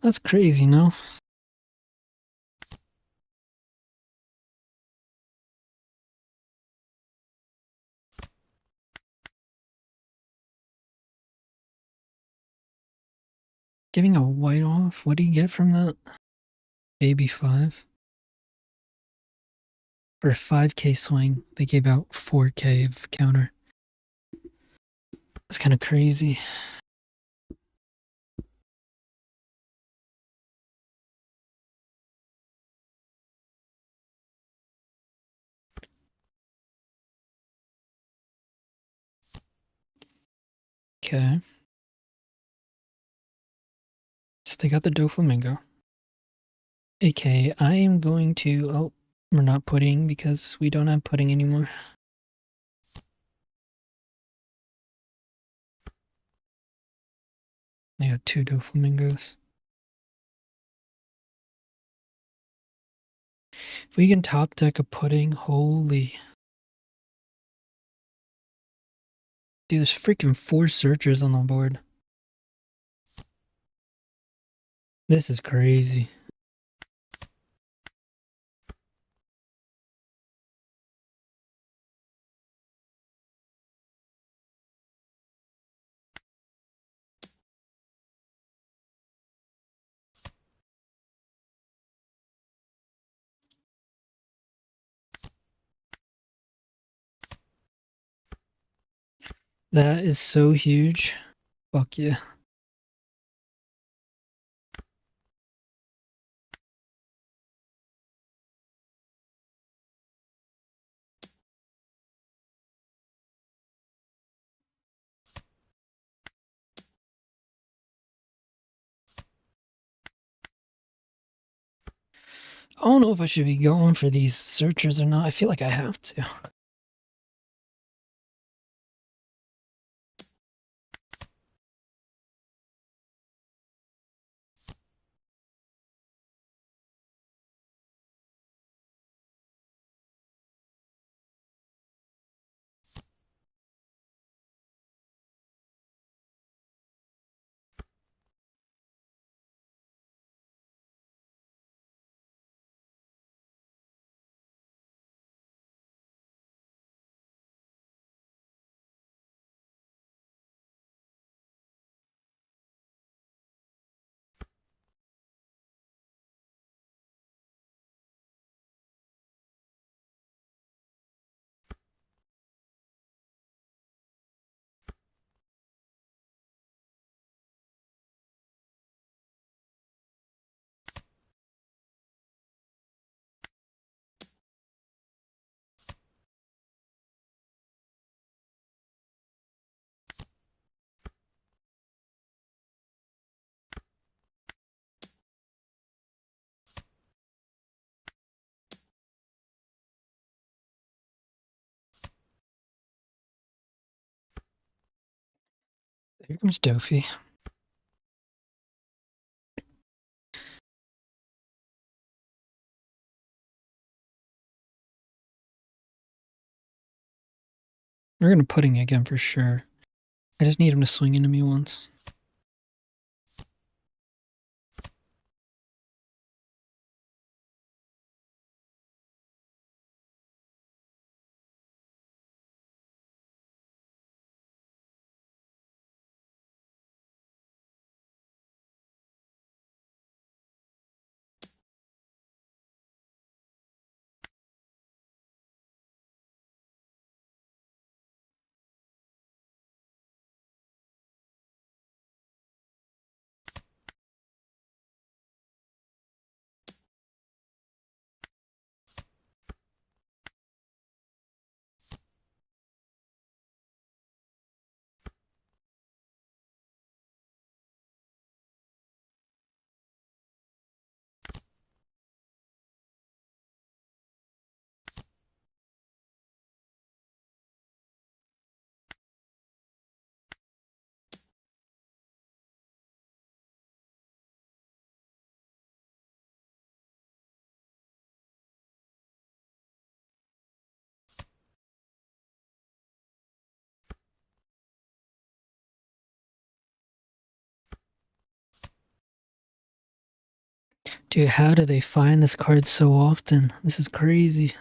That's crazy, no? Giving a white off? What do you get from that? Baby 5? For a 5k swing, they gave out 4k of counter. That's kind of crazy. Okay. So they got the Doflamingo. Okay, I am going to... Oh, we're not putting because we don't have pudding anymore. They got 2 Doflamingos. If we can top deck a pudding, holy... Dude, there's freaking 4 searchers on the board. This is crazy. That is so huge. Fuck yeah. I don't know if I should be going for these searchers or not. I feel like I have to. Here comes Dofi. We're gonna pudding again for sure. I just need him to swing into me once. Dude, how do they find this card so often? This is crazy.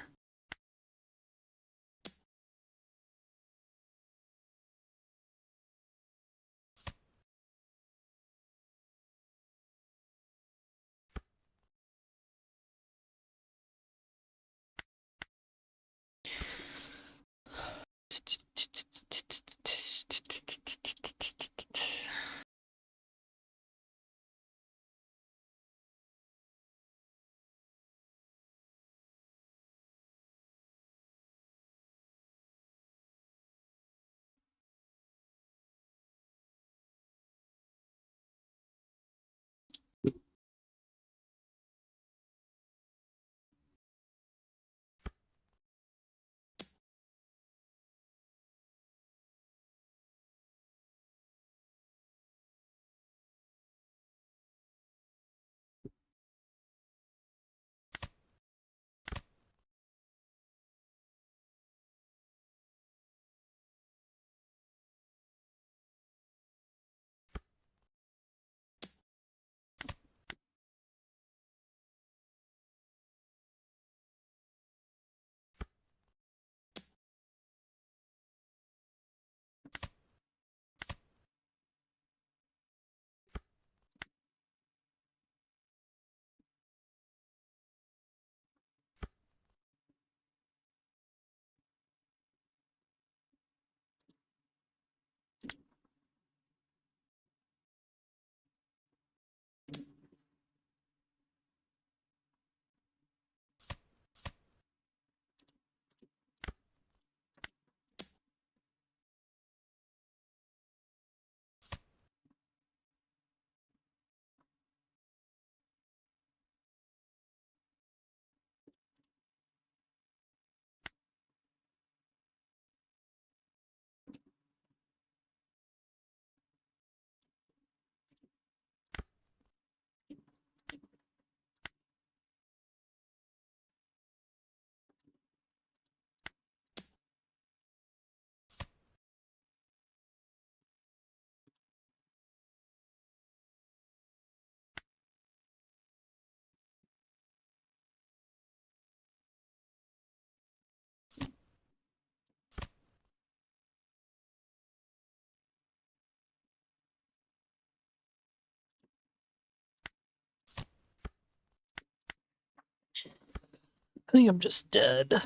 I think I'm just dead.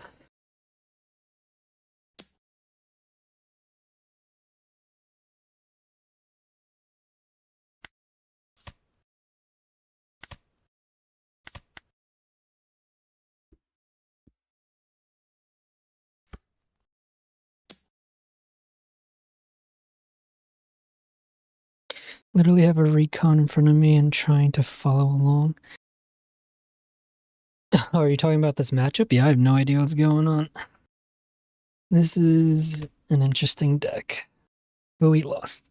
Literally have a recon in front of me and trying to follow along. Oh, are you talking about this matchup? Yeah, I have no idea what's going on. This is an interesting deck. But we lost.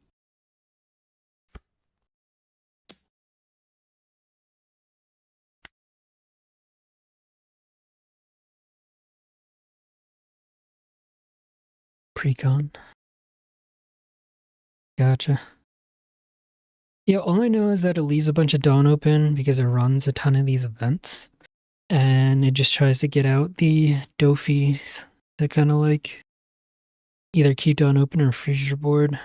precon. Gotcha. Yeah, all I know is that it leaves a bunch of dawn open because it runs a ton of these events. And it just tries to get out the Dofies that kind of like either keep dawn open or freeze your board.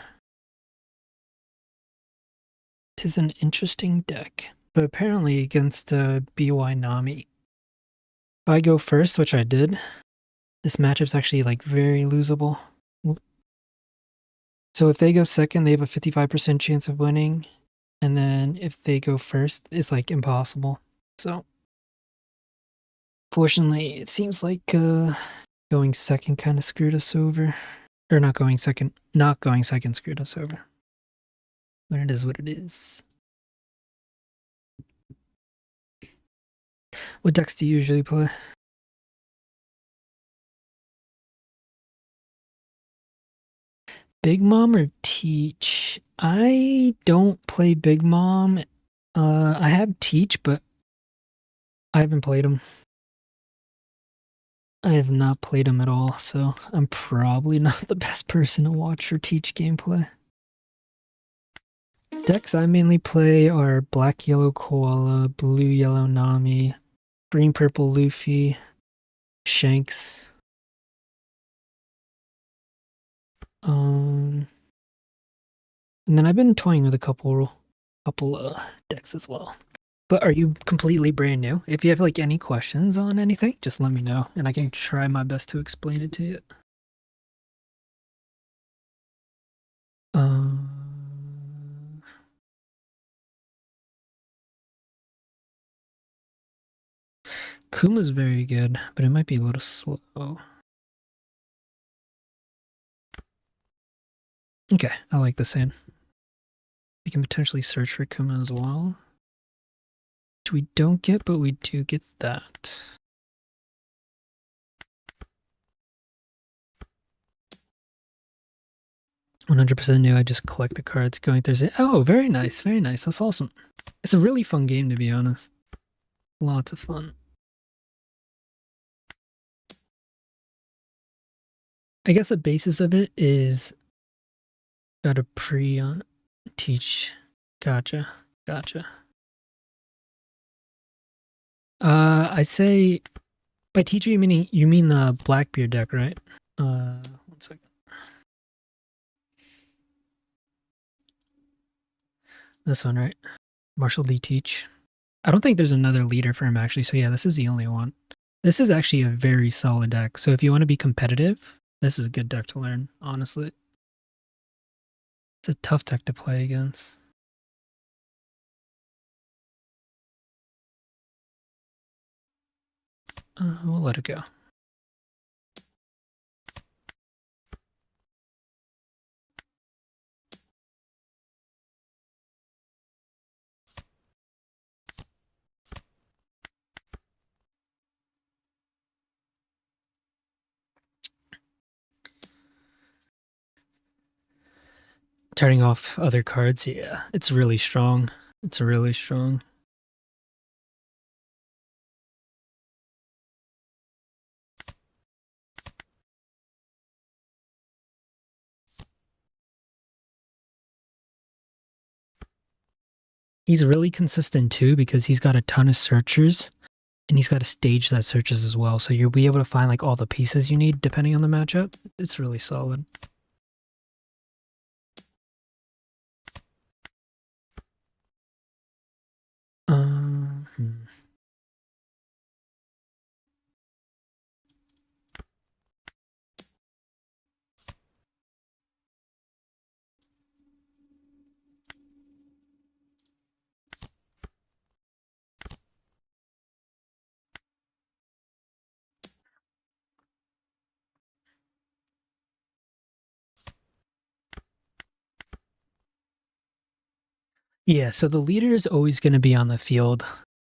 Tis an interesting deck. But apparently against BY Nami, if I go first, which I did, this matchup's actually like very losable. So if they go second, they have a 55% chance of winning. And then if they go first, it's like impossible. So fortunately, it seems like going second kind of screwed us over. Or not going second screwed us over. But it is what it is. What decks do you usually play? Big Mom or Teach? I don't play Big Mom. I have Teach, but I haven't played him. I have not played him at all, so I'm probably not the best person to watch for Teach gameplay. Decks I mainly play are Black Yellow Koala, Blue Yellow Nami, Green Purple Luffy, Shanks. And then I've been toying with a couple decks as well. But are you completely brand new? If you have like any questions on anything, just let me know and I can try my best to explain it to you. Kuma's very good, but it might be a little slow. Okay, I like the same. We can potentially search for Kuma as well. Which we don't get, but we do get that. "100% new, I just collect the cards going Thursday." Oh, very nice, very nice. That's awesome. It's a really fun game, to be honest. Lots of fun. I guess the basis of it is got a pre on Teach. Gotcha. I say by teacher you mean the Blackbeard deck, right? 1 second. This one, right? Marshall Lee Teach. I don't think there's another leader for him actually, so yeah, this is the only one. This is actually a very solid deck. So if you want to be competitive, this is a good deck to learn, honestly. It's a tough deck to play against. We'll let it go. Turning off other cards, yeah, it's really strong. It's really strong. He's really consistent too because he's got a ton of searchers and he's got a stage that searches as well. So you'll be able to find like all the pieces you need depending on the matchup. It's really solid. Yeah, so the leader is always going to be on the field.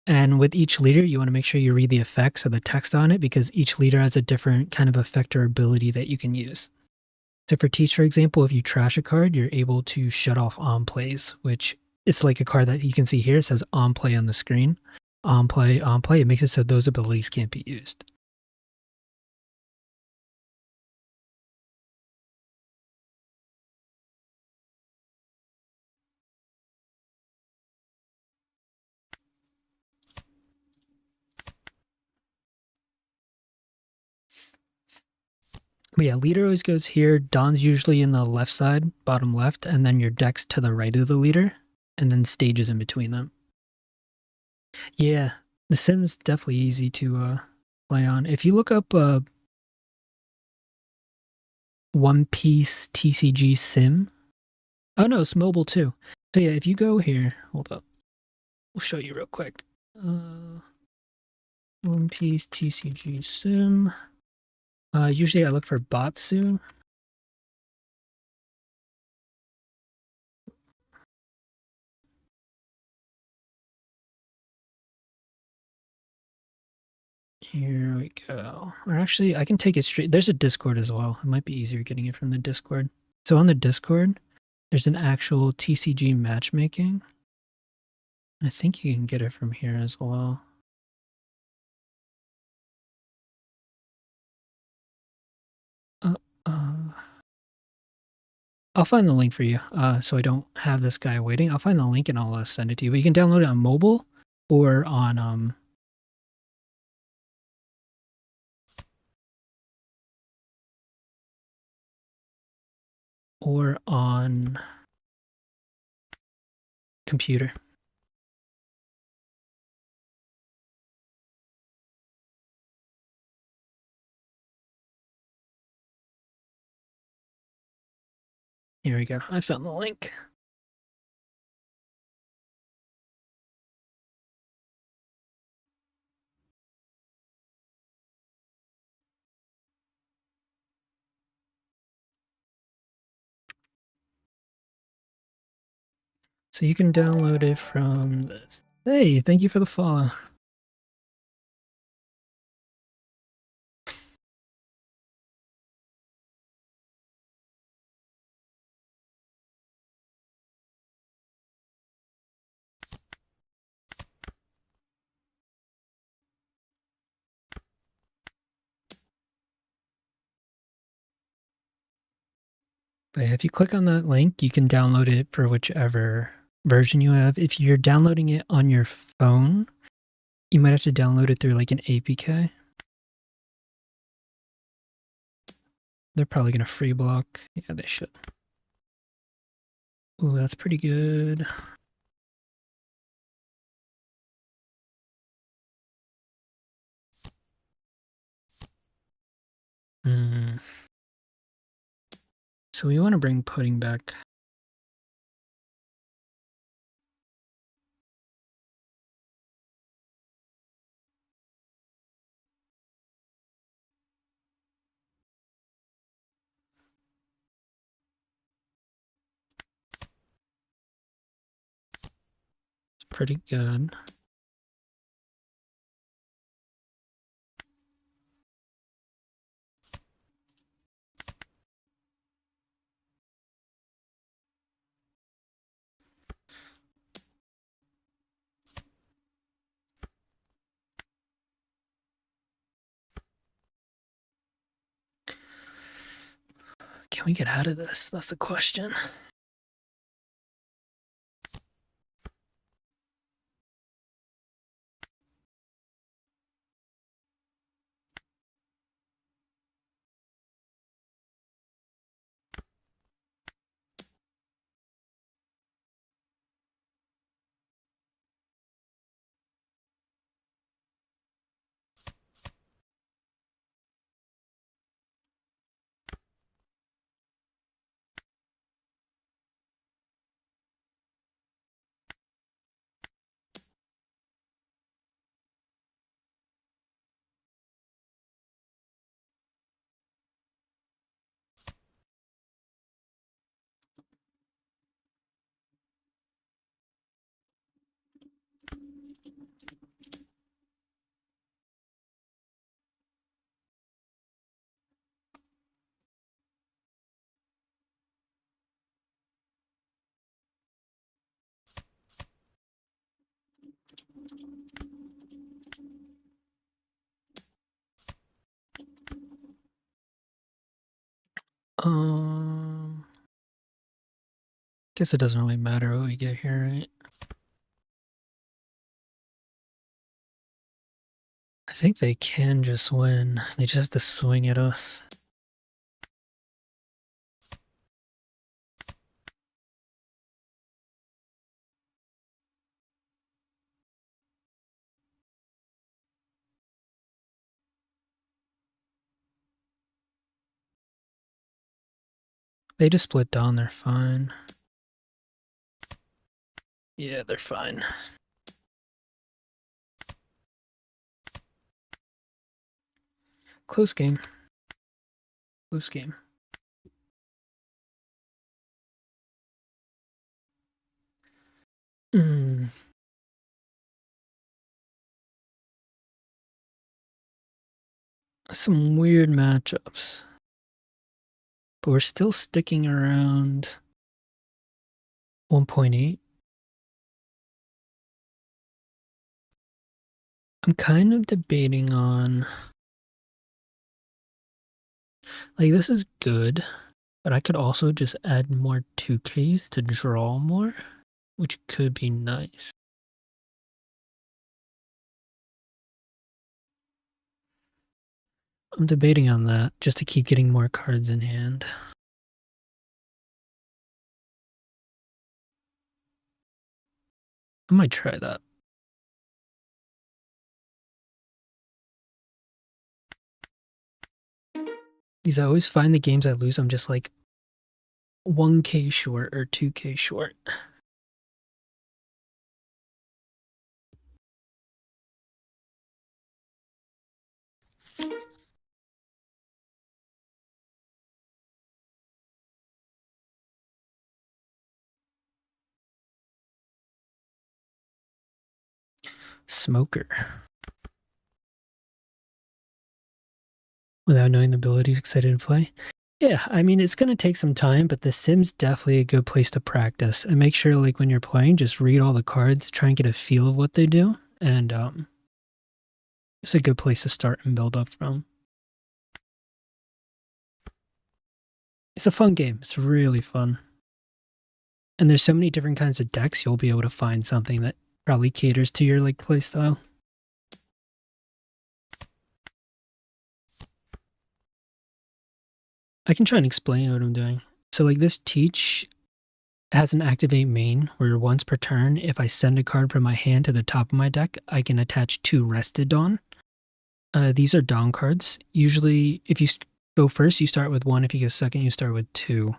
And with each leader, you want to make sure you read the effects or the text on it because each leader has a different kind of effect or ability that you can use. So for Teach, for example, if you trash a card, you're able to shut off on plays, which it's like a card that you can see here. It says on play on the screen. On play, on play. It makes it so those abilities can't be used. But yeah, leader always goes here. Dawn's usually in the left side, bottom left, and then your deck's to the right of the leader, and then stages in between them. Yeah, the Sim's definitely easy to play on. If you look up One Piece TCG Sim, oh no, it's mobile too. So yeah, if you go here, hold up, we'll show you real quick. One Piece TCG Sim. Usually I look for Batsu. Here we go. Or actually, I can take it straight. There's a Discord as well. It might be easier getting it from the Discord. So on the Discord, there's an actual TCG matchmaking. I think you can get it from here as well. Uh, I'll find the link for you, so I don't have this guy waiting. I'll find the link and I'll send it to you. But you can download it on mobile or on computer. Here we go. I found the link. So you can download it from this. Hey, thank you for the follow. But if you click on that link, you can download it for whichever version you have. If you're downloading it on your phone, you might have to download it through like an APK. They're probably going to free block. Yeah, they should. Ooh, that's pretty good. So we want to bring pudding back. It's pretty good. Can we get out of this? That's the question. Guess it doesn't really matter what we get here, right? I think they can just win. They just have to swing at us. They just split down, they're fine. Yeah, they're fine. Close game. Close game. Some weird matchups. But we're still sticking around 1.8. I'm kind of debating on... Like, this is good, but I could also just add more 2Ks to draw more, which could be nice. I'm debating on that, just to keep getting more cards in hand. I might try that. Because I always find the games I lose, I'm just like 1K short or 2K short. Smoker. Without knowing the abilities, excited to play. Yeah, I mean, it's going to take some time, but The Sim's definitely a good place to practice. And make sure, like, when you're playing, just read all the cards, try and get a feel of what they do. And it's a good place to start and build up from. It's a fun game. It's really fun. And there's so many different kinds of decks, you'll be able to find something that probably caters to your, like, playstyle. I can try and explain what I'm doing. So, like, this Teach has an activate main where once per turn, if I send a card from my hand to the top of my deck, I can attach 2 rested Dawn. These are Dawn cards. Usually, if you go first, you start with 1. If you go second, you start with 2.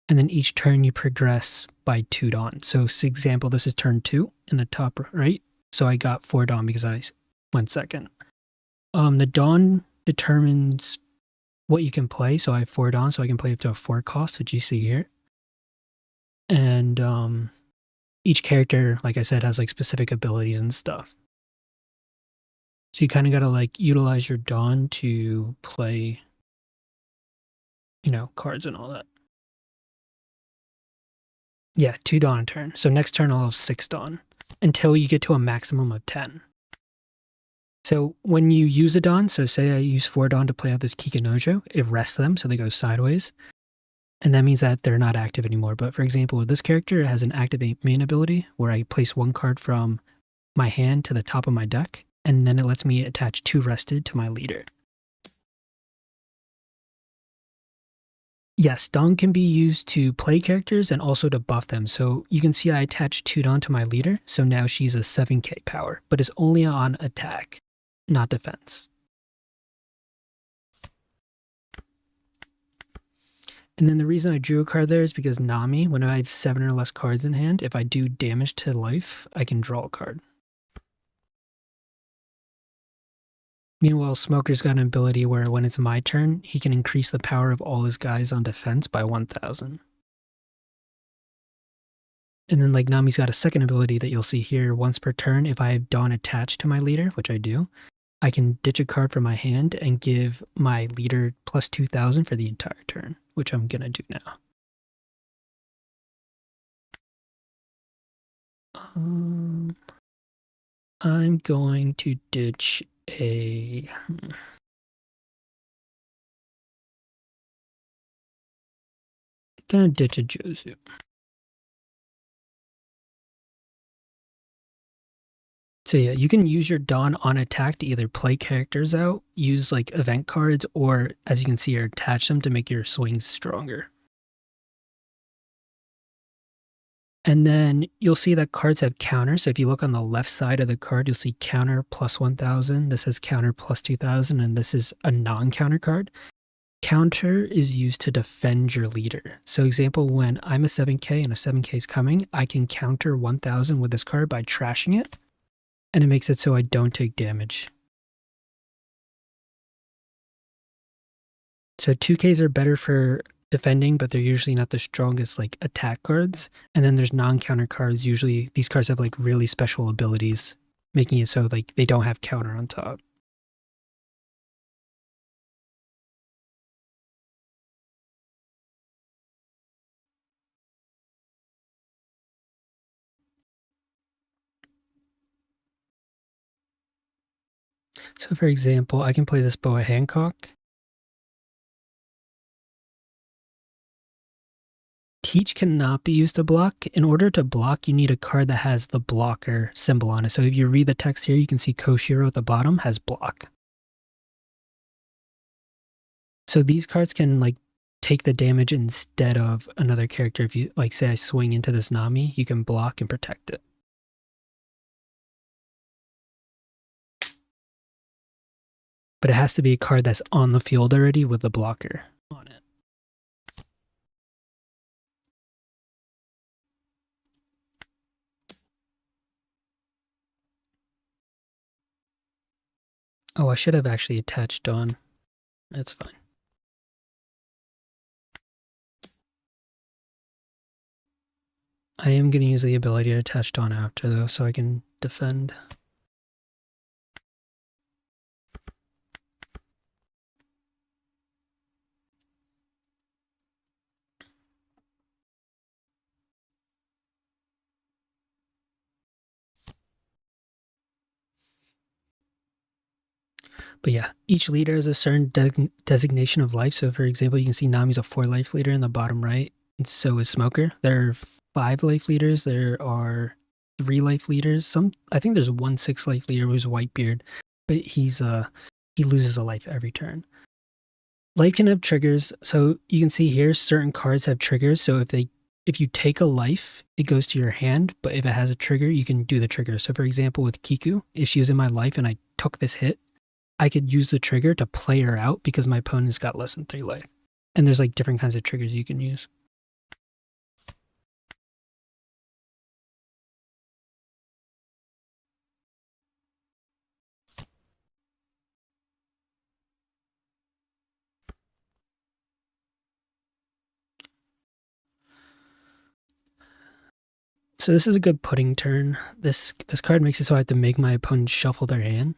And then each turn you progress by 2 Dawn. So, example, this is turn 2 in the top right. So I got 4 Dawn because I went second. The Dawn determines what you can play. So I have 4 Dawn, so I can play up to a 4 cost, which you see here. And each character, like I said, has like specific abilities and stuff. So you kind of got to like utilize your Dawn to play, you know, cards and all that. Yeah, 2 Dawn a turn. So next turn I'll have 6 Dawn until you get to a maximum of 10. So when you use a Dawn, so say I use 4 Dawn to play out this Kikanojo, it rests them so they go sideways. And that means that they're not active anymore. But for example, with this character, it has an activate main ability where I place 1 card from my hand to the top of my deck, and then it lets me attach 2 rested to my leader. Yes, Dawn can be used to play characters and also to buff them. So you can see I attached 2 Dawn to my leader, so now she's a 7k power, but it's only on attack, not defense. And then the reason I drew a card there is because Nami, when I have 7 or less cards in hand, if I do damage to life, I can draw a card. Meanwhile, Smoker's got an ability where when it's my turn, he can increase the power of all his guys on defense by 1,000. And then like Nami's got a second ability that you'll see here. Once per turn, if I have Dawn attached to my leader, which I do, I can ditch a card from my hand and give my leader plus 2,000 for the entire turn, which I'm going to do now. I'm going to ditch a... gonna ditch a Jozu. So yeah, you can use your Dawn on attack to either play characters out, use like event cards, or as you can see here, attach them to make your swings stronger. And then you'll see that cards have counters. So if you look on the left side of the card, you'll see counter plus 1,000. This has counter plus 2,000, and this is a non-counter card. Counter is used to defend your leader. So example, when I'm a 7k and a 7k is coming, I can counter 1000 with this card by trashing it, and it makes it so I don't take damage. So 2Ks are better for defending, but they're usually not the strongest like attack cards. And then there's non-counter cards. Usually these cards have like really special abilities, making it so like they don't have counter on top. So for example, I can play this Boa Hancock. Teach cannot be used to block. In order to block, you need a card that has the blocker symbol on it. So if you read the text here, you can see Koshiro at the bottom has block. So these cards can like take the damage instead of another character. If you like say I swing into this Nami, you can block and protect it. But it has to be a card that's on the field already with the blocker on it. Oh, I should have actually attached Dawn. That's fine. I am going to use the ability to attach Dawn after though, so I can defend. But yeah, each leader has a certain designation of life. So for example, you can see Nami's a 4 life leader in the bottom right, and so is Smoker. There are 5 life leaders. There are 3 life leaders. I think there's 1 6 life leader who's Whitebeard, but he loses a life every turn. Life can have triggers. So you can see here certain cards have triggers. So if you take a life, it goes to your hand, but if it has a trigger, you can do the trigger. So for example, with Kiku, if she was in my life and I took this hit, I could use the trigger to play her out because my opponent's got less than 3 life. And there's like different kinds of triggers you can use. So this is a good putting turn. This card makes it so I have to make my opponent shuffle their hand.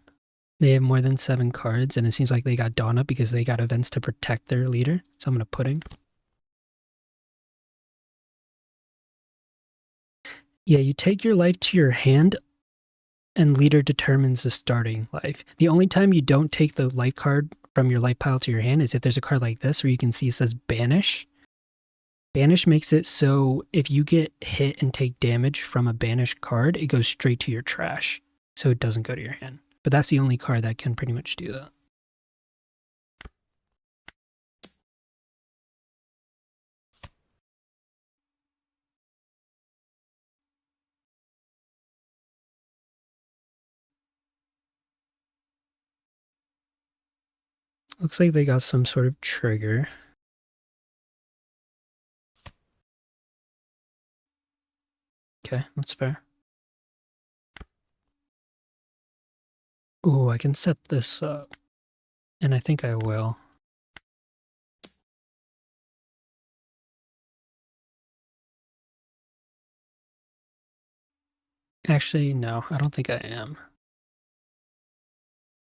They have more than 7 cards, and it seems like they got Dawn up because they got events to protect their leader. So I'm going to putting. Yeah, you take your life to your hand, and leader determines the starting life. The only time you don't take the life card from your life pile to your hand is if there's a card like this where you can see it says Banish. Banish makes it so if you get hit and take damage from a banished card, it goes straight to your trash. So it doesn't go to your hand. But that's the only card that can pretty much do that. Looks like they got some sort of trigger. Okay, that's fair. Ooh, I can set this up. And I think I will. Actually, no, I don't think I am.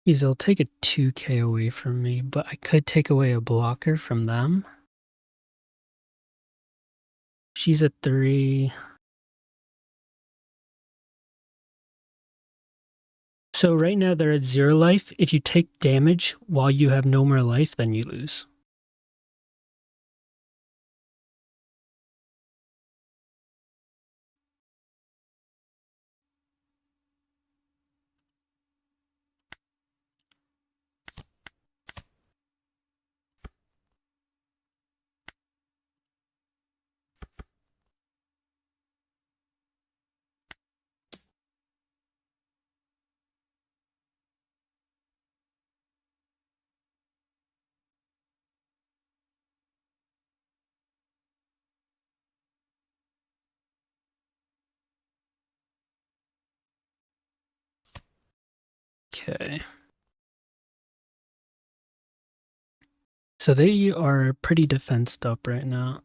Because they'll take a 2k away from me, but I could take away a blocker from them. She's at 3. So right now they're at 0 life. If you take damage while you have no more life, then you lose. Okay. So they are pretty defensed up right now.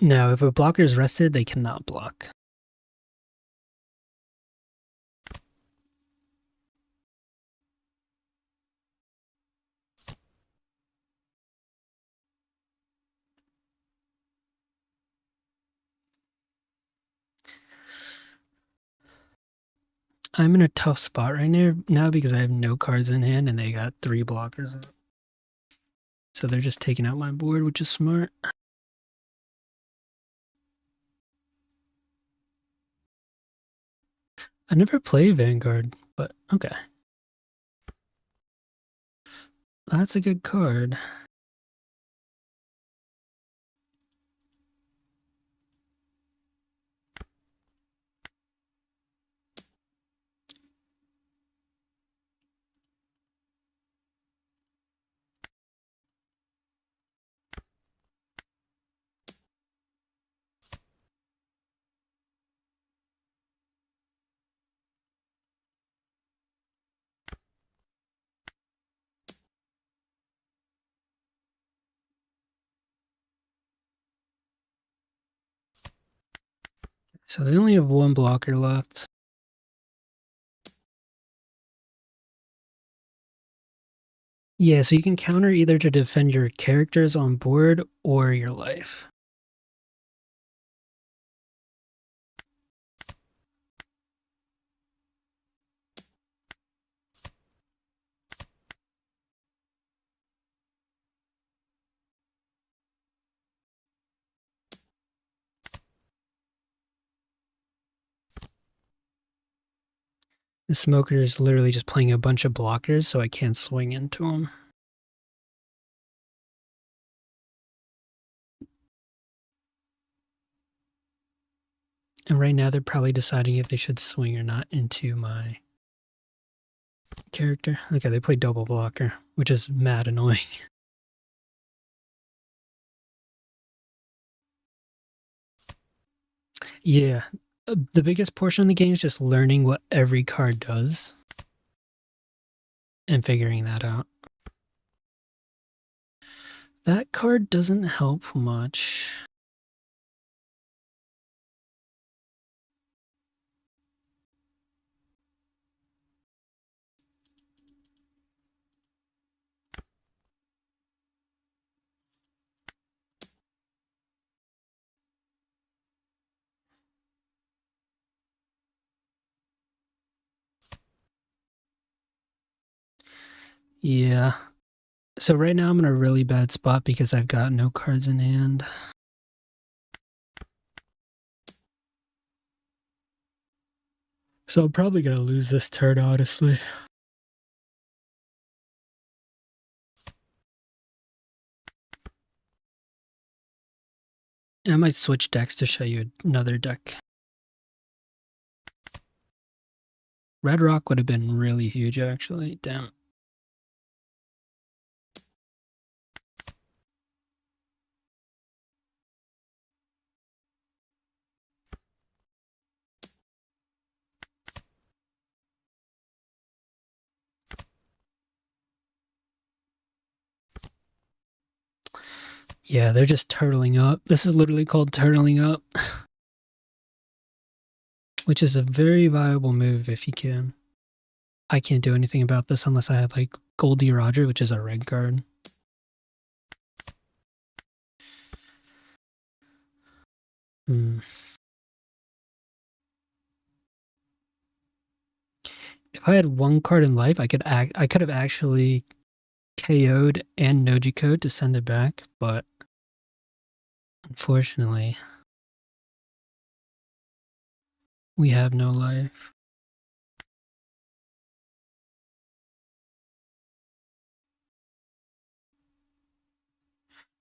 No, if a blocker is rested, they cannot block. I'm in a tough spot right now because I have no cards in hand and they got 3 blockers up. So they're just taking out my board, which is smart. I never play Vanguard, but okay. That's a good card. So they only have 1 blocker left. Yeah, so you can counter either to defend your characters on board or your life. The smoker is literally just playing a bunch of blockers, so I can't swing into them. And right now they're probably deciding if they should swing or not into my character. Okay, they play double blocker, which is mad annoying. Yeah, the biggest portion of the game is just learning what every card does and figuring that out. That card doesn't help much. Yeah. So right now I'm in a really bad spot because I've got no cards in hand. So I'm probably going to lose this turn, honestly. I might switch decks to show you another deck. Red Rock would have been really huge, actually. Damn. Yeah, they're just turtling up. This is literally called turtling up, which is a very viable move if you can. I can't do anything about this unless I have like Goldie Roger, which is a red card. If I had 1 card in life, I could have actually KO'd and Noji code to send it back, but unfortunately, we have no life.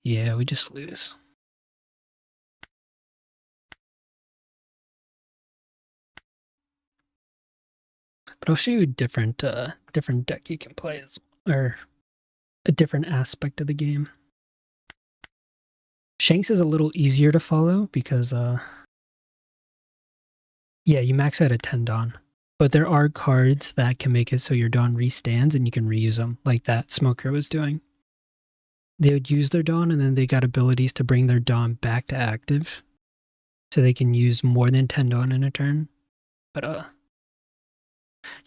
Yeah, we just lose. But I'll show you a different deck you can play or a different aspect of the game. Shanks is a little easier to follow because Yeah, you max out at 10 Dawn. But there are cards that can make it so your Dawn restands and you can reuse them, like that Smoker was doing. They would use their Dawn and then they got abilities to bring their Dawn back to active. So they can use more than 10 Dawn in a turn. But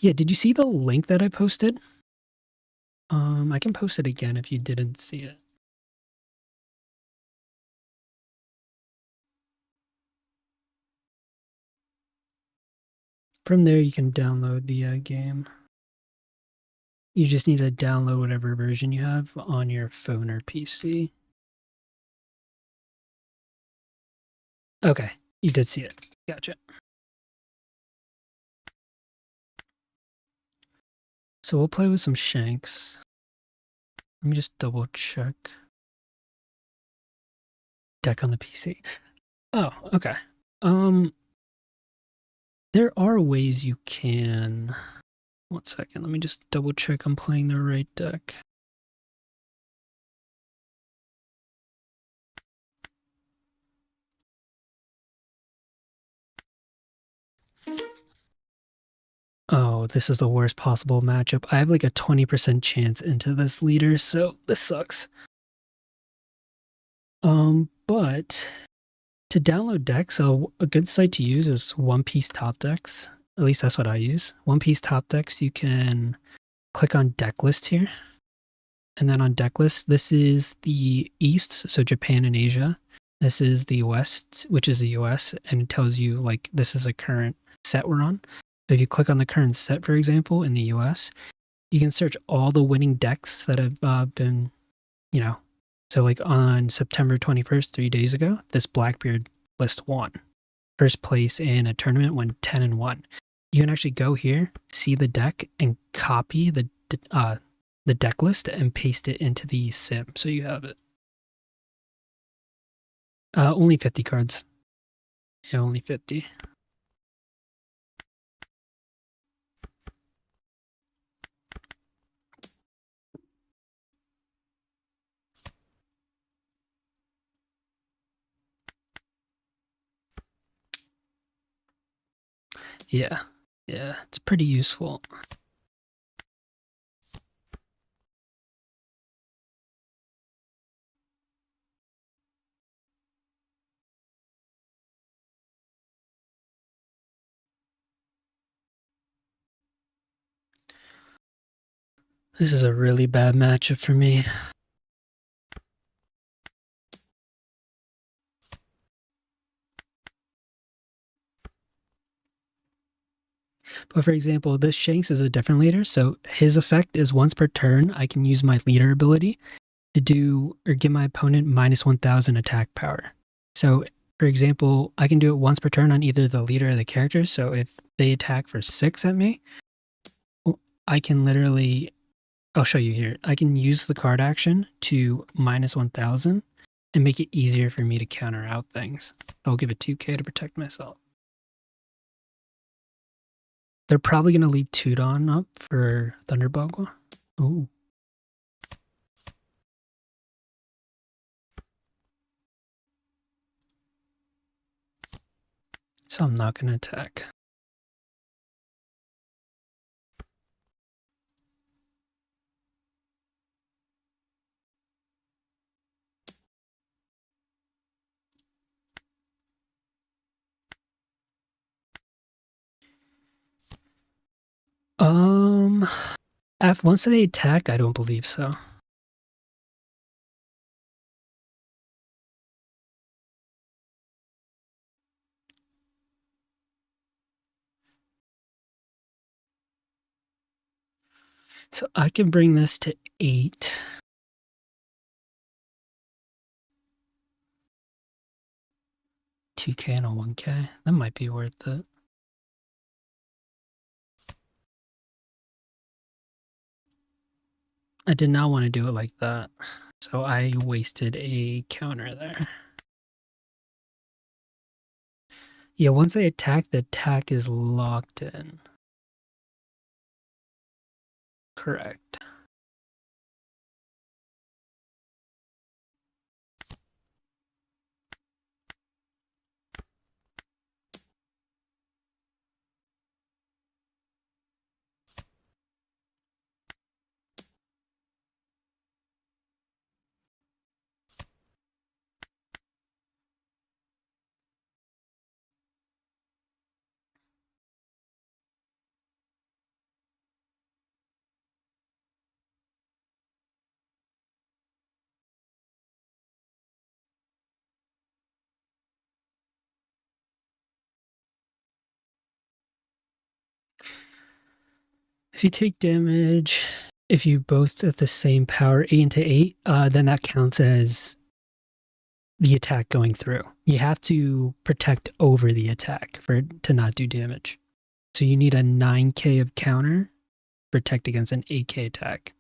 yeah, did you see the link that I posted? I can post it again if you didn't see it. From there, you can download the game. You just need to download whatever version you have on your phone or PC. Okay, you did see it. Gotcha. So we'll play with some Shanks. Let me just double check. Deck on the PC. Oh, okay. There are ways you can. 1 second, let me just double check I'm playing the right deck. Oh, this is the worst possible matchup. I have like a 20% chance into this leader, so this sucks. But to download decks, so a good site to use is One Piece Top Decks. At least that's what I use. One Piece Top Decks, you can click on deck list here. And then on deck list, this is the East, so Japan and Asia. This is the West, which is the US, and it tells you like this is a current set we're on. So if you click on the current set, for example, in the US, you can search all the winning decks that have been, you know, so like on September 21st, 3 days ago, this Blackbeard list won. First place in a tournament went 10-1. You can actually go here, see the deck, and copy the deck list and paste it into the sim, so you have it. Only 50 cards. Yeah, only 50. Yeah, yeah, it's pretty useful. This is a really bad matchup for me. But for example, this Shanks is a different leader, so his effect is once per turn, I can use my leader ability to do or give my opponent minus 1000 attack power. So, for example, I can do it once per turn on either the leader or the character. So if they attack for 6 at me, I can literally, I'll show you here. I can use the card action to minus 1000 and make it easier for me to counter out things. I'll give it 2k to protect myself. They're probably going to leave Tudon up for Thunderboggle. Ooh. So I'm not going to attack. Once they attack, I don't believe so. So I can bring this to 8. $2k and a 1k. That might be worth it. I did not want to do it like that, so I wasted a counter there. Yeah, once they attack, the attack is locked in. Correct. If you take damage, if you both at the same power, 8 into 8, then that counts as the attack going through. You have to protect over the attack for it to not do damage. So you need a 9k of counter, protect against an 8k attack.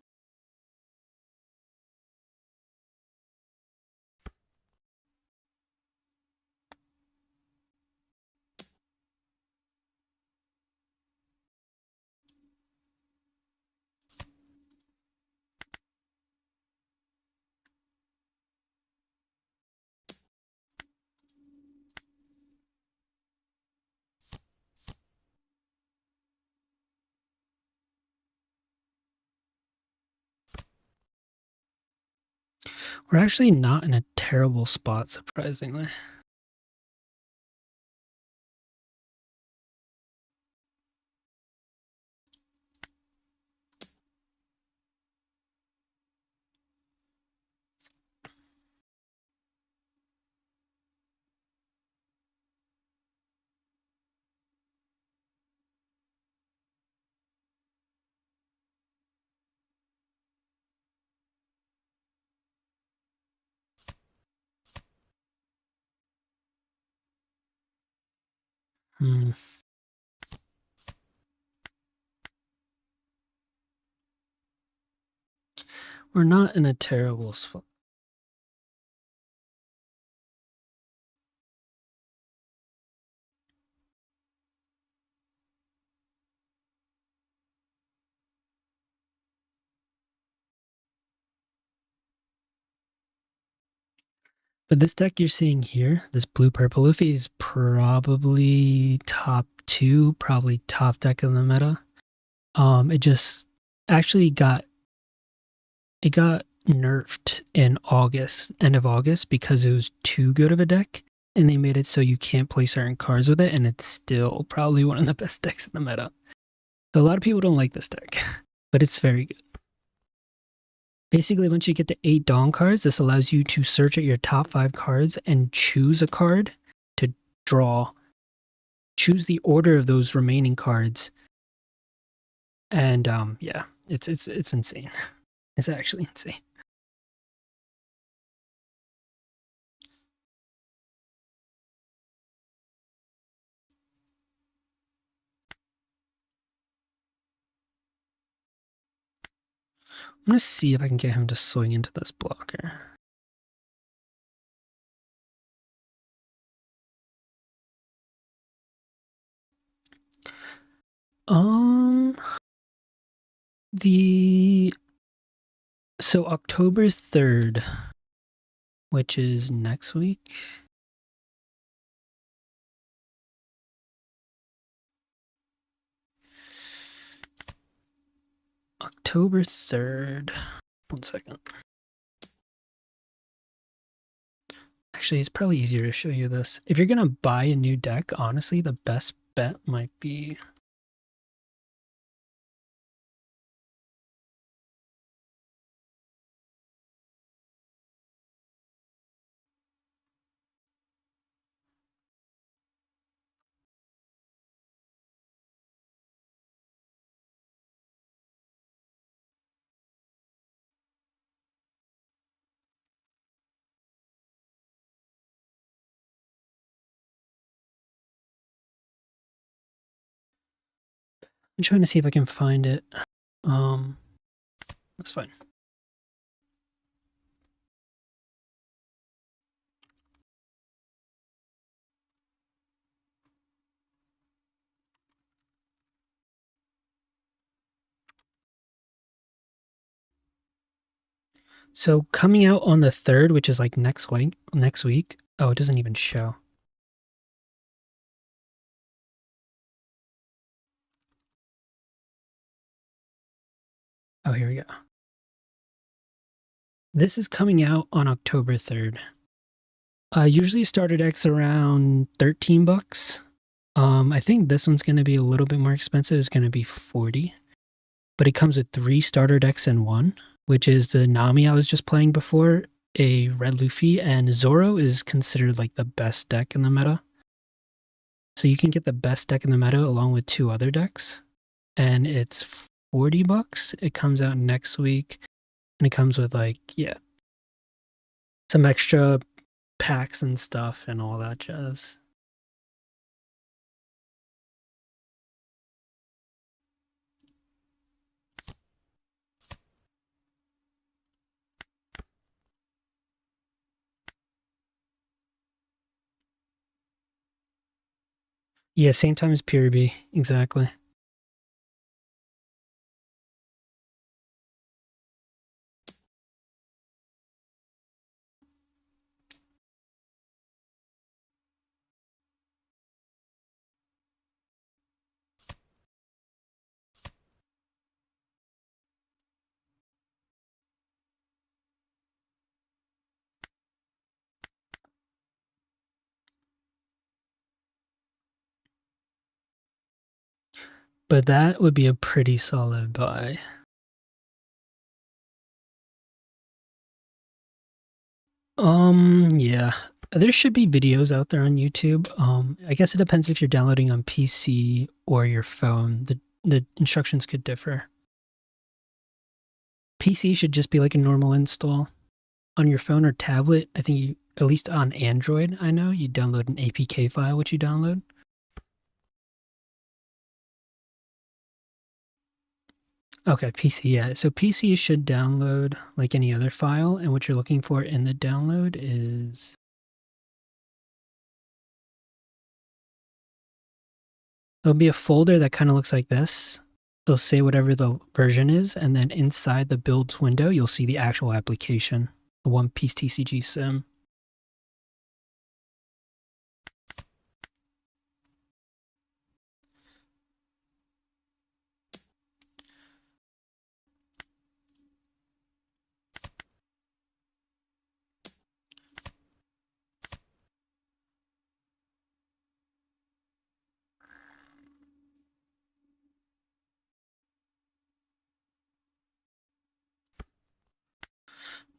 We're actually not in a terrible spot, surprisingly. We're not in a terrible spot. But this deck you're seeing here, this blue-purple Luffy, is probably top 2, probably top deck in the meta. It just actually got nerfed in August, end of August, because it was too good of a deck, and they made it so you can't play certain cards with it, and it's still probably one of the best decks in the meta. So a lot of people don't like this deck, but it's very good. Basically, once you get to 8 Dawn cards, this allows you to search at your top 5 cards and choose a card to draw. Choose the order of those remaining cards. And yeah, it's insane. It's actually insane. I'm gonna see if I can get him to swing into this blocker. So October 3rd, which is next week. October 3rd. 1 second. Actually, it's probably easier to show you this. If you're gonna buy a new deck, honestly, the best bet might be I'm trying to see if I can find it. That's fine. So coming out on the 3rd, which is like next week. Oh, it doesn't even show. Oh, here we go. This is coming out on October 3rd. Usually starter decks around $13. I think this one's going to be a little bit more expensive. It's going to be 40. But it comes with 3 starter decks in one, which is the Nami I was just playing before, a Red Luffy, and Zoro is considered like the best deck in the meta. So you can get the best deck in the meta along with 2 other decks, and it's $40. It comes out next week, and it comes with like, yeah, some extra packs and stuff and all that jazz. Yeah, same time as Purity, exactly. But that would be a pretty solid buy. Yeah. There should be videos out there on YouTube. I guess it depends if you're downloading on PC or your phone. The instructions could differ. PC should just be like a normal install. On your phone or tablet, I think you, at least on Android, I know, you download an APK file, which you download. Okay, PC, yeah. So PC should download like any other file, and what you're looking for in the download is there'll be a folder that kind of looks like this. It'll say whatever the version is, and then inside the builds window, you'll see the actual application, the OPTCG Sim.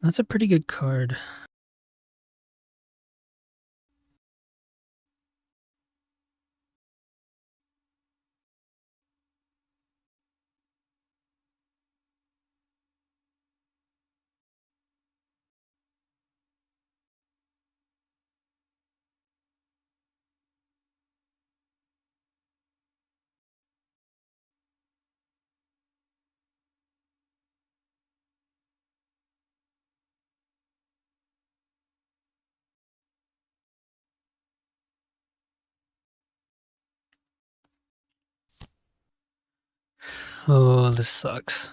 That's a pretty good card. Oh, this sucks.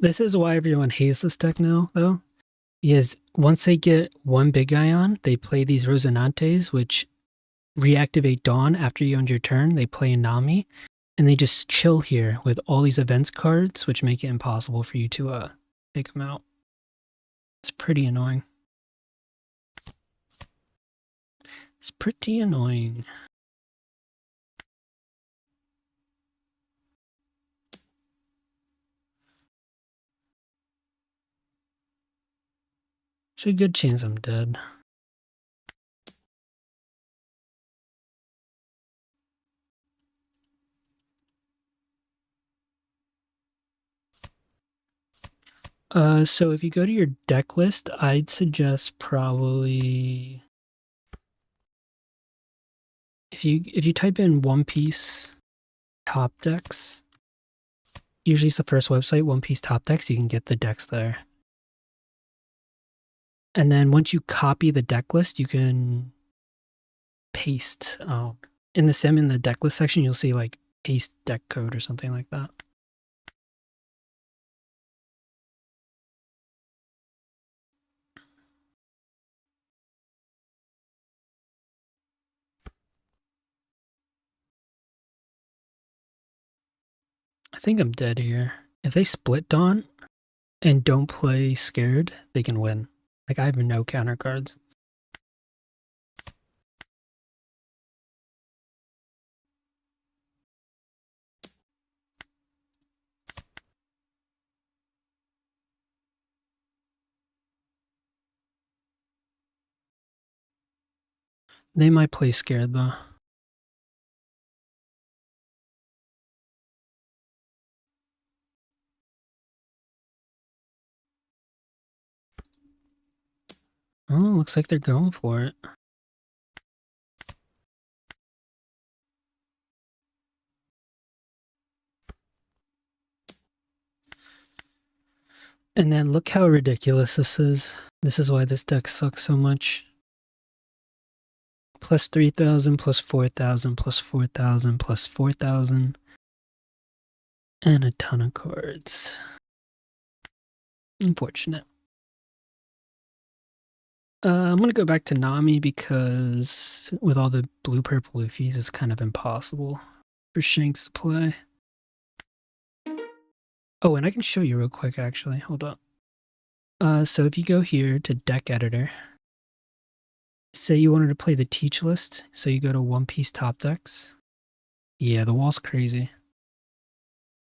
This is why everyone hates this deck now, though. Because once they get one big guy on, they play these Rosinantes, which reactivate Dawn after you end your turn. They play Nami, and they just chill here with all these events cards, which make it impossible for you to take them out. It's pretty annoying. It's pretty annoying. There's a good chance I'm dead. So if you go to your deck list, I'd suggest probably if you type in One Piece top decks, usually it's the first website, One Piece top decks, you can get the decks there. And then once you copy the deck list, you can paste. In the sim in the deck list section, you'll see like paste deck code or something like that. I think I'm dead here. If they split Dawn and don't play scared, they can win. Like I have no counter cards. They might play scared though. Oh, looks like they're going for it. And then look how ridiculous this is. This is why this deck sucks so much. Plus 3,000, plus 4,000, plus 4,000, plus 4,000. And a ton of cards. Unfortunate. I'm going to go back to Nami because with all the blue-purple Luffys, it's kind of impossible for Shanks to play. Oh, and I can show you real quick, actually. Hold up. So if you go here to Deck Editor, say you wanted to play the Teach list, so you go to One Piece Top Decks. Yeah, the wall's crazy.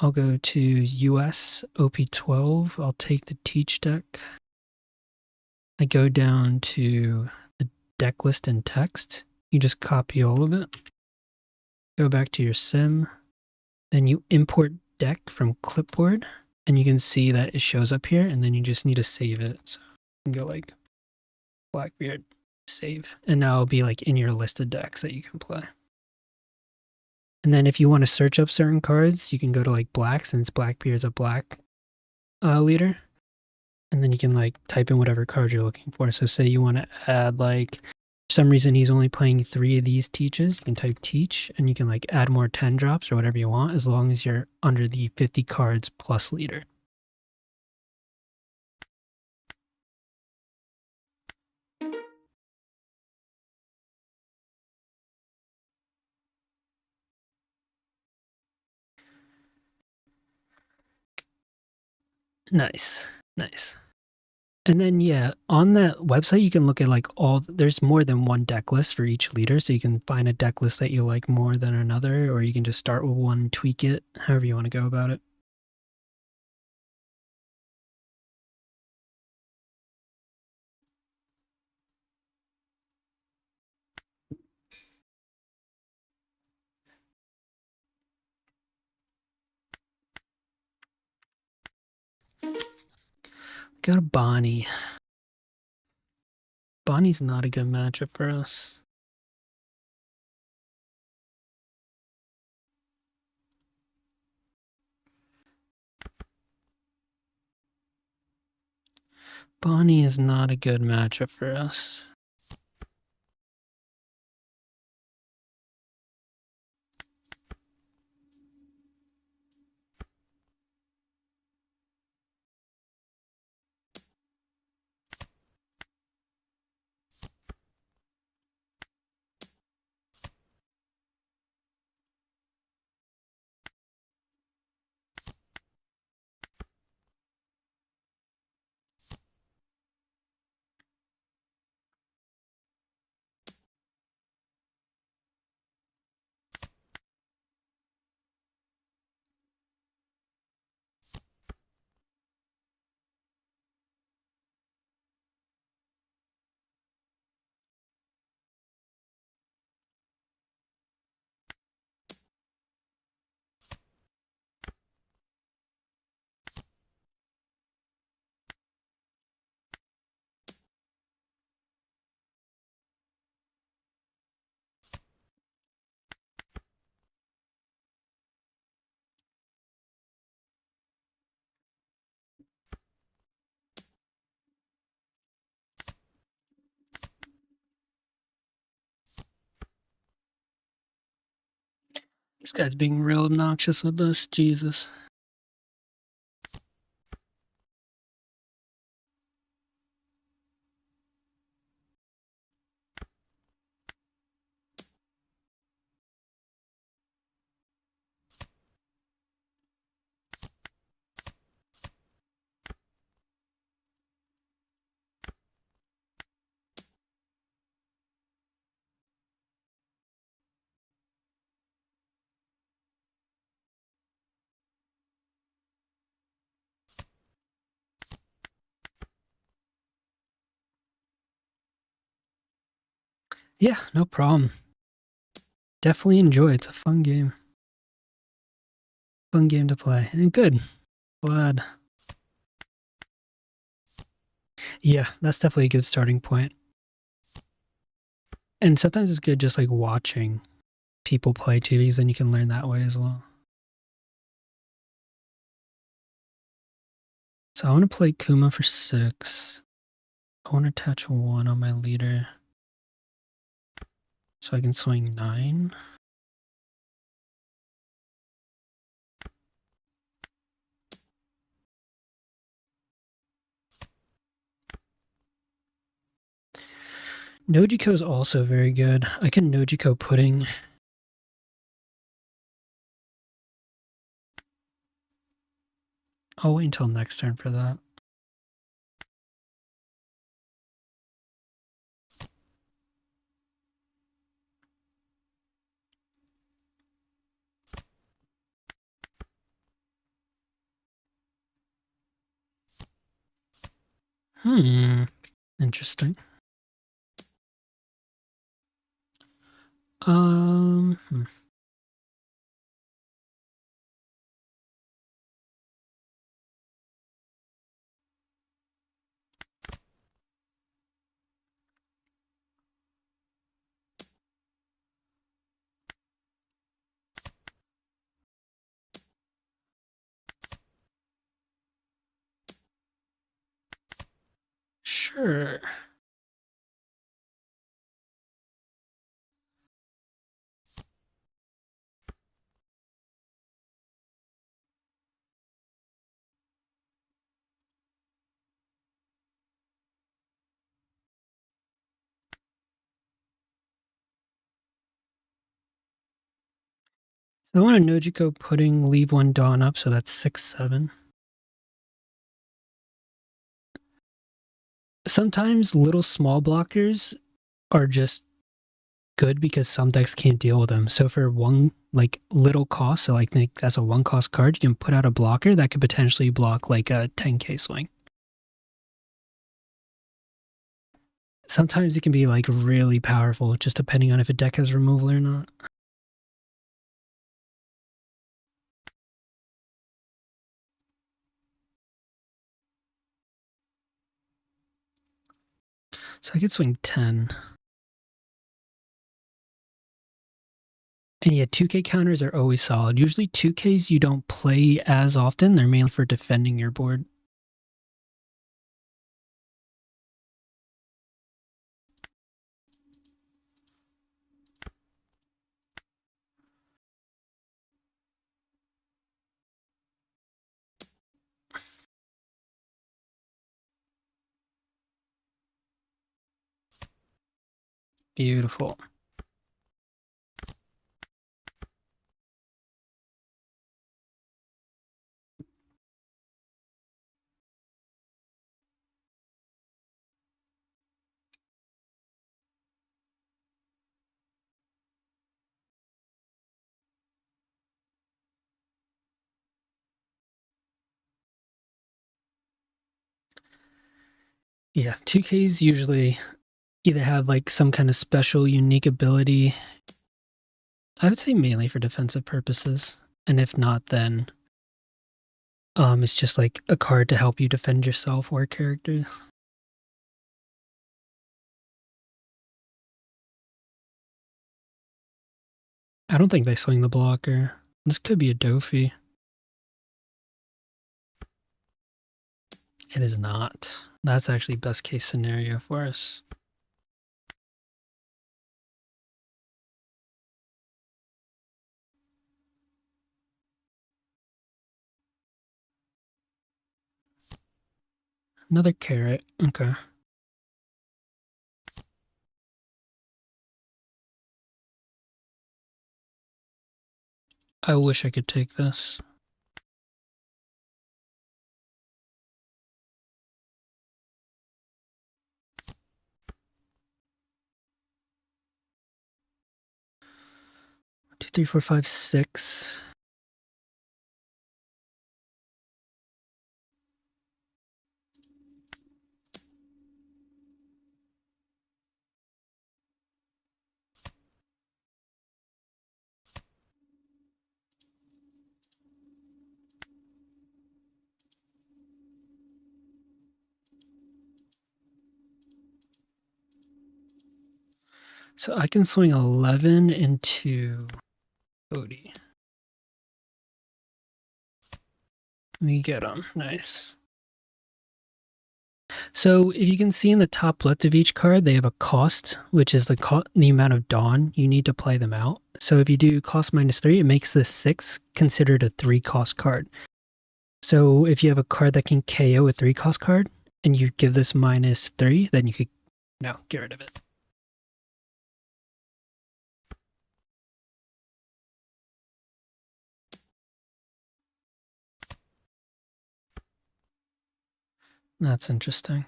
I'll go to US OP12. I'll take the Teach deck. I go down to the deck list and text. You just copy all of it. Go back to your sim. Then you import deck from clipboard. And you can see that it shows up here. And then you just need to save it. So you can go like Blackbeard, save. And now it'll be like in your list of decks that you can play. And then if you want to search up certain cards, you can go to like black, since Blackbeard's a black leader. And then you can like type in whatever card you're looking for. So say you want to add like, for some reason he's only playing 3 of these teaches, you can type teach and you can like add more 10 drops or whatever you want as long as you're under the 50 cards plus leader. Nice, nice. And then, yeah, on that website, you can look at like there's more than one deck list for each leader. So you can find a deck list that you like more than another, or you can just start with one, tweak it, however you want to go about it. Got a Bonnie. Bonnie's not a good matchup for us. Bonnie is not a good matchup for us. This guy's being real obnoxious with us, Jesus. Yeah, no problem. Definitely enjoy. It's a fun game. Fun game to play. And good. Glad. Yeah, that's definitely a good starting point. And sometimes it's good just like watching people play TVs, then you can learn that way as well. So I want to play Kuma for 6. I want to attach 1 on my leader. So I can swing 9. Nojiko is also very good. I can Nojiko pudding. I'll wait until next turn for that. Interesting. Hmm. Sure. I want a Nojiko pudding, leave 1 Dawn up, so that's 6/7. Sometimes little small blockers are just good because some decks can't deal with them. So for 1 like little cost, so I think that's a 1 cost card, you can put out a blocker that could potentially block like a 10k swing. Sometimes it can be like really powerful, just depending on if a deck has removal or not. So I could swing 10. And yeah, 2k counters are always solid. Usually 2ks you don't play as often. They're mainly for defending your board. Beautiful. Yeah, 2ks usually either have like some kind of special unique ability. I would say mainly for defensive purposes. And if not, then it's just like a card to help you defend yourself or characters. I don't think they swing the blocker. This could be a Dofi. It is not. That's actually best case scenario for us. Another carrot. Okay. I wish I could take this. Two, three, four, five, 6. So I can swing 11 into Odie. Let me get them. Nice. So if you can see in the top left of each card, they have a cost, which is the amount of Dawn you need to play them out. So if you do cost -3, it makes this 6 considered a 3-cost card. So if you have a card that can KO a 3-cost card, and you give this -3, then you could get rid of it. That's interesting.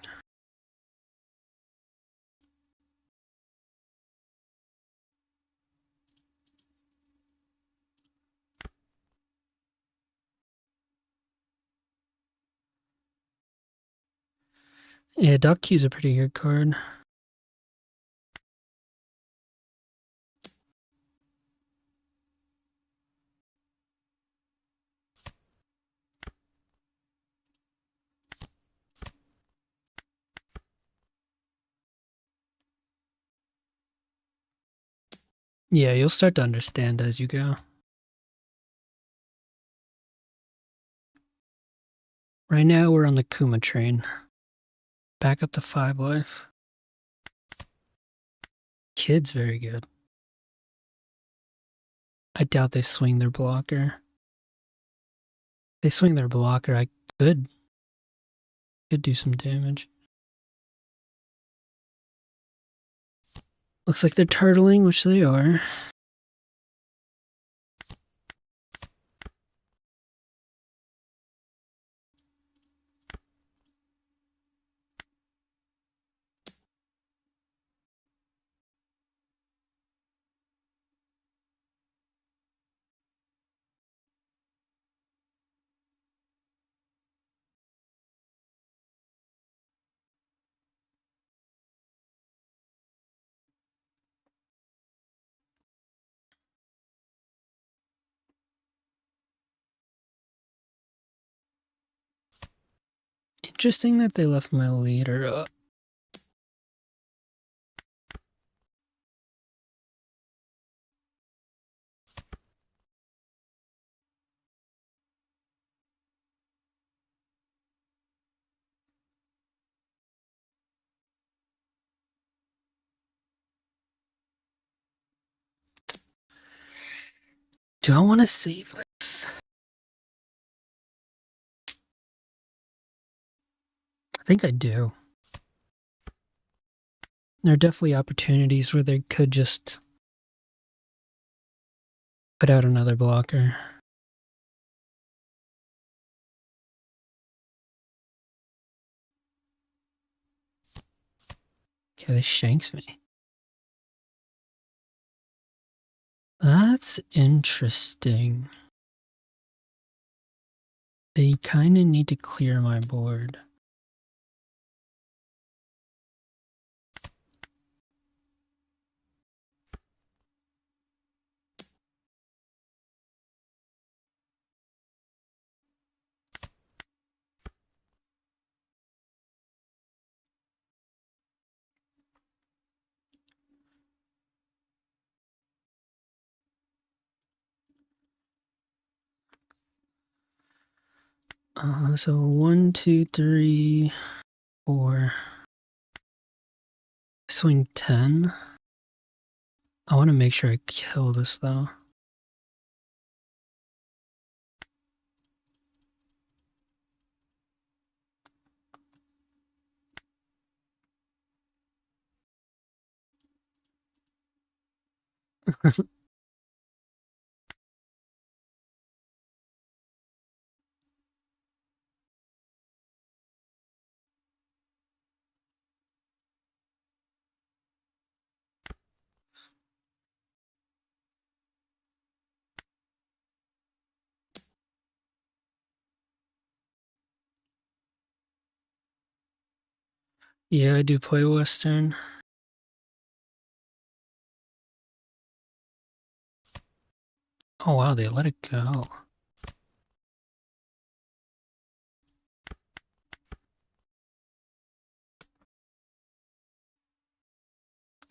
Yeah, Dock Q's a pretty good card. Yeah, you'll start to understand as you go. Right now, we're on the Kuma train. Back up to 5 life. Kid's very good. I doubt they swing their blocker. If they swing their blocker, I could do some damage. Looks like they're turtling, which they are. Interesting that they left my leader up. Do I want to save this? I think I do. There are definitely opportunities where they could just put out another blocker. Okay, they Shanks me. That's interesting. They kind of need to clear my board. So 1, 2, 3, 4. Swing 10. I want to make sure I kill this though. Yeah, I do play Western. Oh wow, they let it go.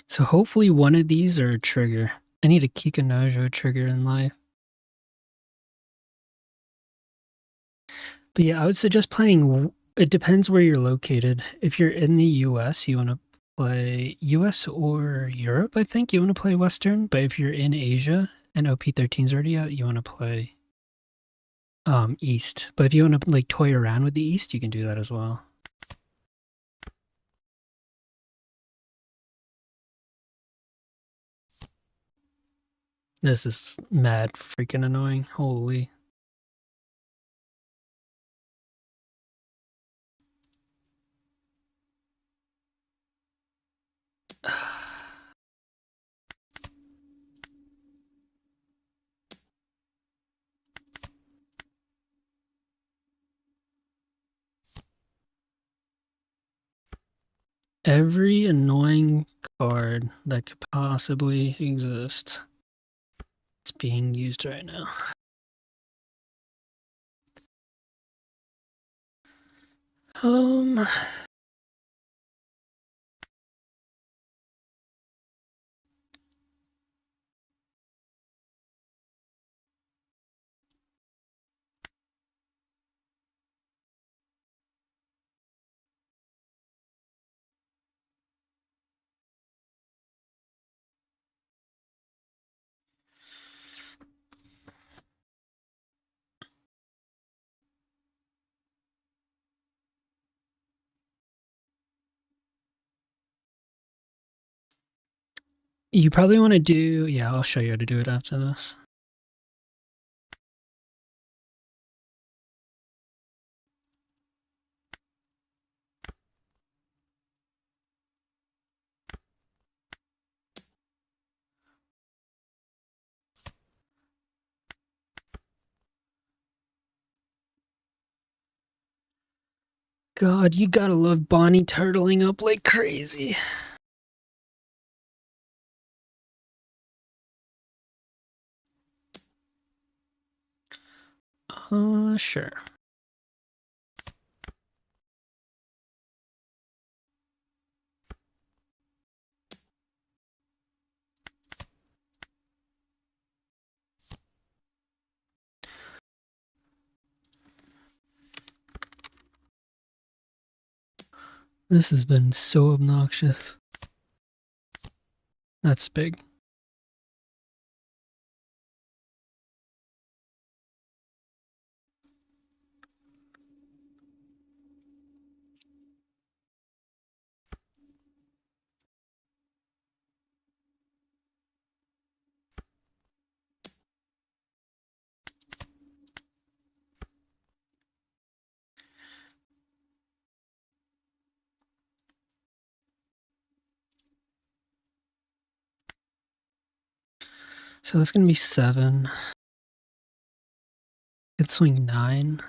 So hopefully one of these are a trigger. I need a Kikanajo trigger in life. But yeah, I would suggest playing. It depends where you're located. If you're in the US, you want to play US or Europe, I think. You want to play Western. But if you're in Asia and OP13 is already out, you want to play East. But if you want to like toy around with the East, you can do that as well. This is mad freaking annoying. Holy. Every annoying card that could possibly exist is being used right now. Um, you probably want to do, yeah, I'll show you how to do it after this. God, you gotta love Bonnie turtling up like crazy. Sure. This has been so obnoxious. That's big. So that's gonna be 7. Could swing 9.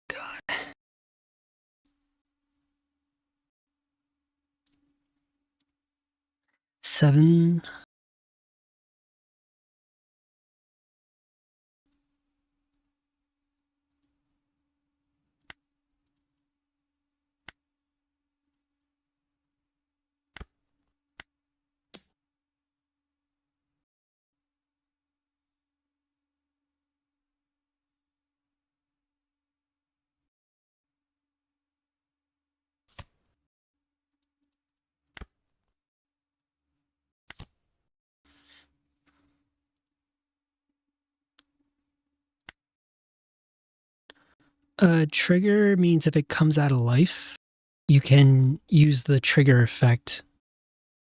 God. 7. Trigger means if it comes out of life, you can use the trigger effect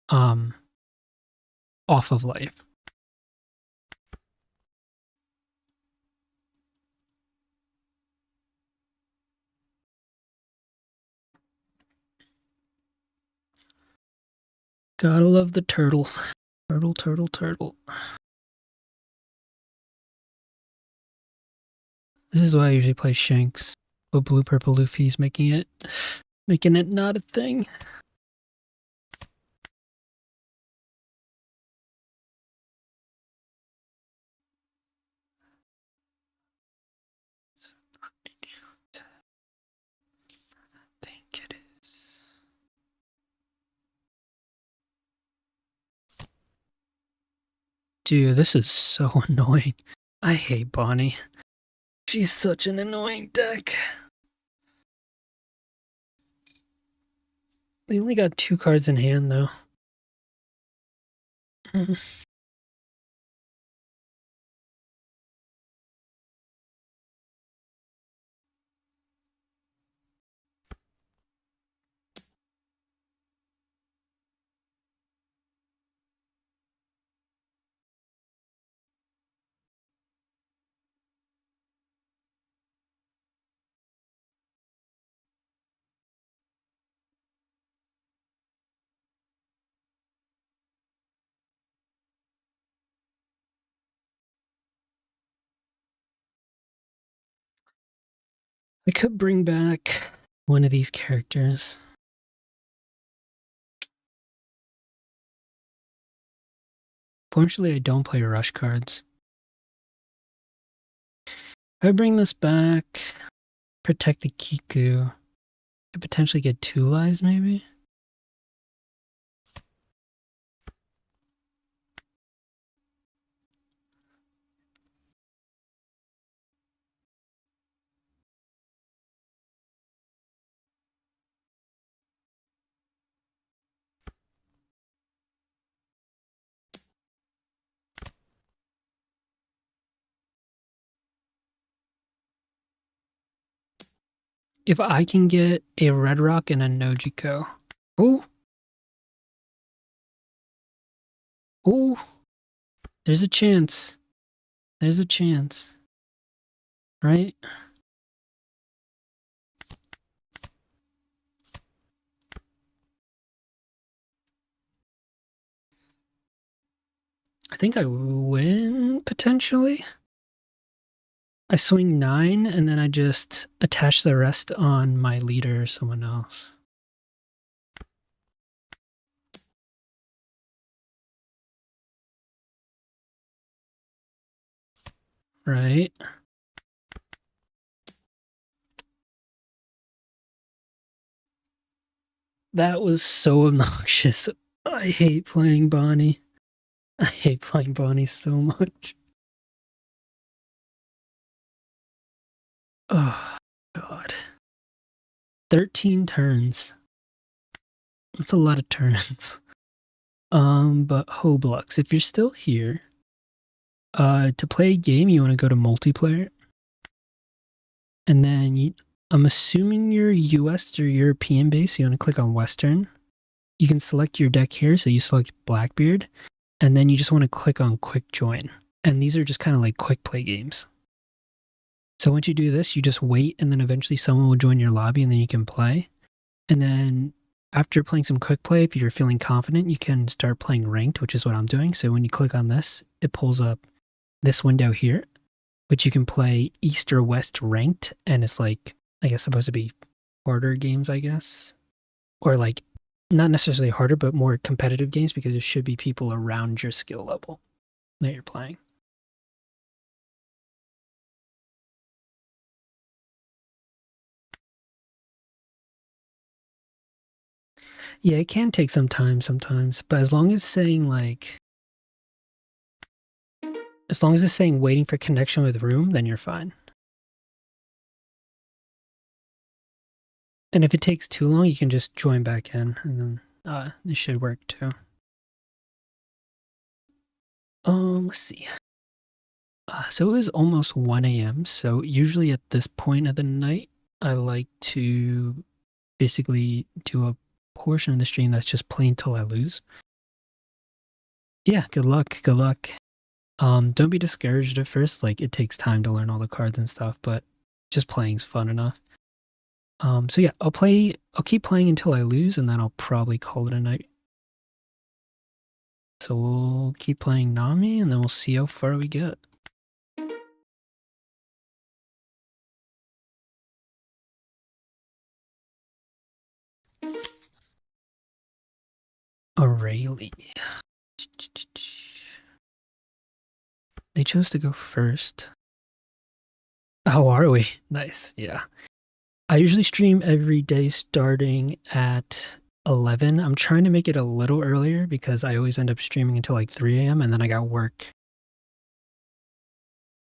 off of life. Gotta love the turtle. Turtle, turtle, turtle. This is why I usually play Shanks. But blue purple Luffy's making it not a thing. I think it is. Dude, this is so annoying. I hate Bonnie. She's such an annoying deck. We only got 2 cards in hand, though. I could bring back one of these characters. Fortunately, I don't play rush cards. If I bring this back, protect the Kiku, I potentially get 2 lives, maybe? If I can get a Red Rock and a Nojiko. Oh! Oh! There's a chance. There's a chance. Right? I think I win, potentially. I swing 9, and then I just attach the rest on my leader or someone else. Right? That was so obnoxious. I hate playing Bonnie. I hate playing Bonnie so much. Oh, God. 13 turns. That's a lot of turns. But Hoblux, if you're still here, to play a game, you want to go to multiplayer. And then I'm assuming you're US or European based, so you want to click on Western. You can select your deck here, so you select Blackbeard, and then you just want to click on Quick Join. And these are just kind of like quick play games. So once you do this, you just wait, and then eventually someone will join your lobby, and then you can play. And then after playing some quick play, if you're feeling confident, you can start playing ranked, which is what I'm doing. So when you click on this, it pulls up this window here, which you can play East or West ranked, and it's like, I guess, supposed to be harder games, I guess. Or like, not necessarily harder, but more competitive games, because there should be people around your skill level that you're playing. Yeah, it can take some time sometimes, but as long as saying like, as long as it's saying waiting for connection with room, then you're fine. And if it takes too long, you can just join back in, and then this should work too. Let's see. So it was almost 1 a.m. So usually at this point of the night, I like to basically do a portion of the stream that's just playing till I lose. Yeah, good luck. Good luck. Don't be discouraged at first. Like, it takes time to learn all the cards and stuff, but just playing's fun enough. So yeah, I'll keep playing until I lose, and then I'll probably call it a night. So we'll keep playing Nami, and then we'll see how far we get. Aurelie. They chose to go first. Oh, are we? Nice. Yeah. I usually stream every day starting at 11. I'm trying to make it a little earlier because I always end up streaming until like 3 a.m. and then I got work.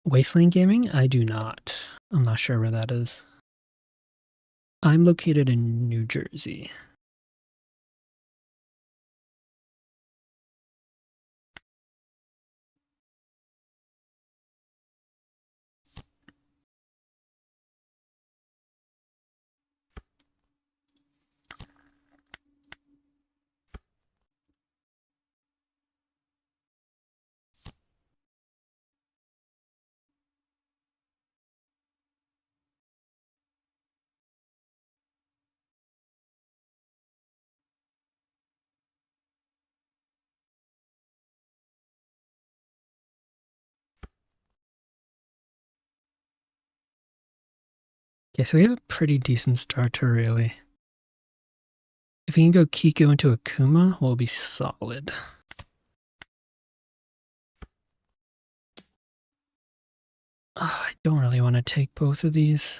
Wasteland Gaming? I do not. I'm not sure where that is. I'm located in New Jersey. Okay, so we have a pretty decent start to really. If we can go Kiko into Akuma, we'll be solid. I don't really want to take both of these.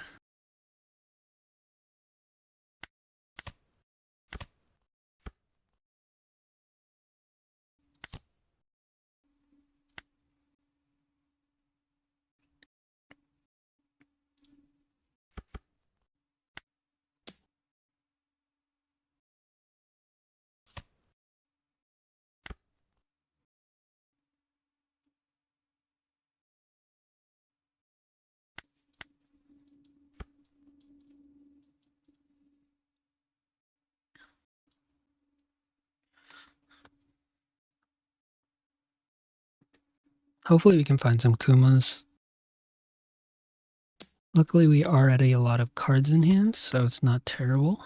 Hopefully we can find some Kumas. Luckily we are at a lot of cards in hand, so it's not terrible.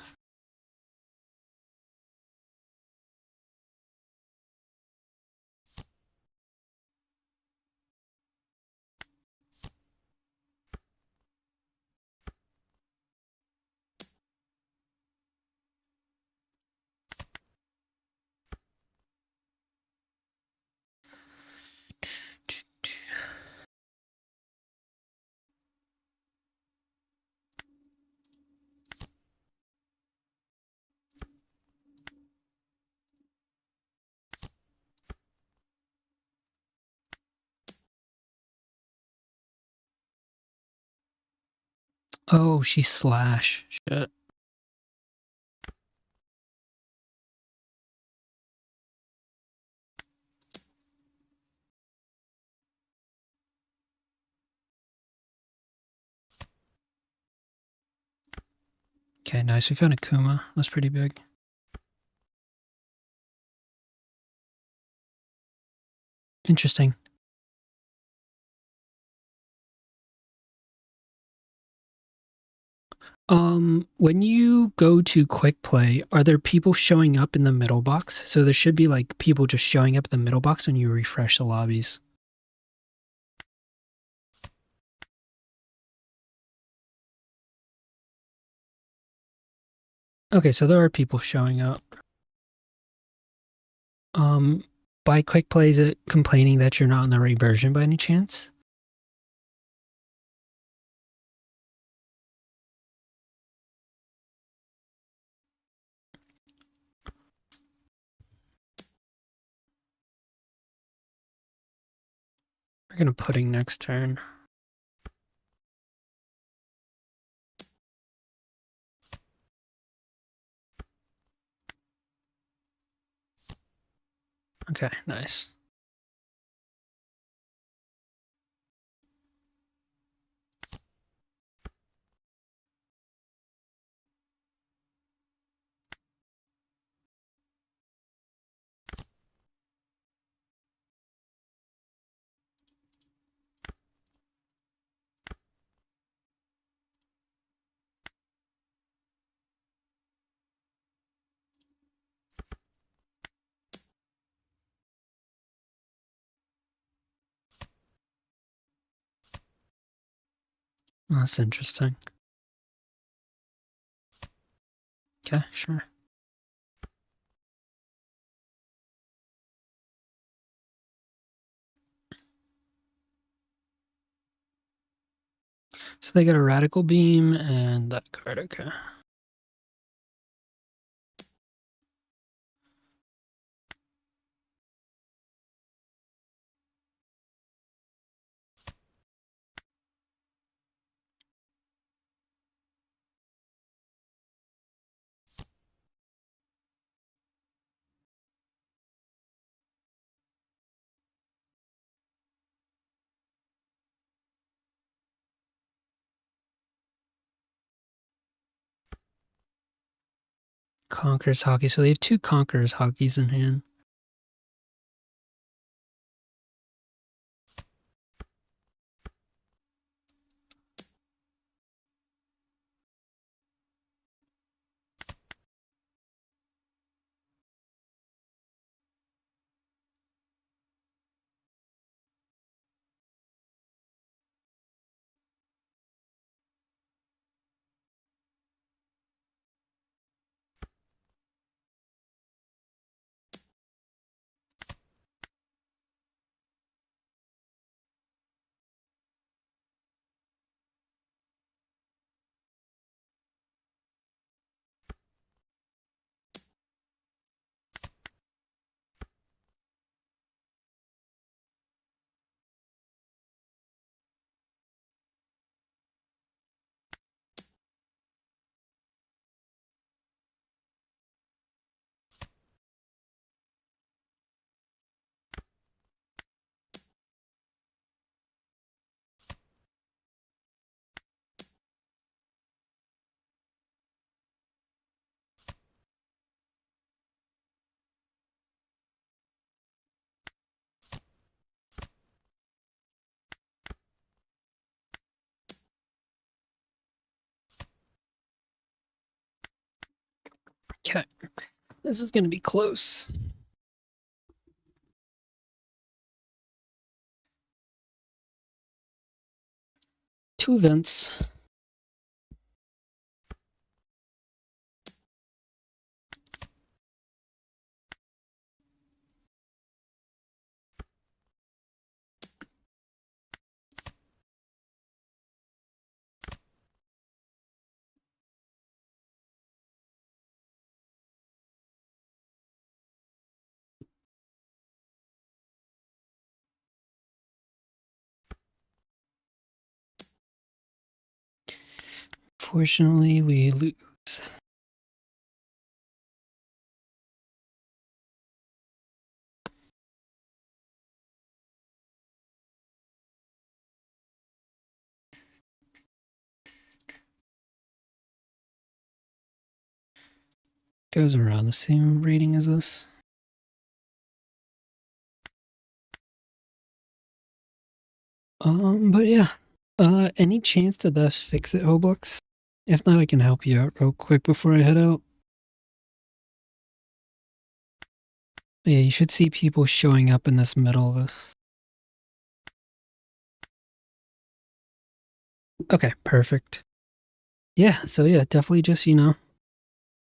Oh, she's Slash. Shit. Okay, nice. We found a Kuma. That's pretty big. Interesting. When you go to quick play, are there people showing up in the middle box? So there should be like people just showing up in the middle box when you refresh the lobbies. Okay, so there are people showing up. By quick play, is it complaining that you're not on the right version by any chance? We're gonna pudding next turn. Okay, nice. That's interesting. Okay, sure. So they got a Radical Beam and that card, okay. Conqueror's Hockey. So they have 2 Conqueror's Hockeys in hand. Okay. This is going to be close. Two events. Fortunately, we lose. Goes around the same rating as us. But yeah. Any chance to thus fix it, Hoblux? If not, I can help you out real quick before I head out. Yeah, you should see people showing up in this middle of this. Okay, perfect. Yeah, so yeah, definitely just,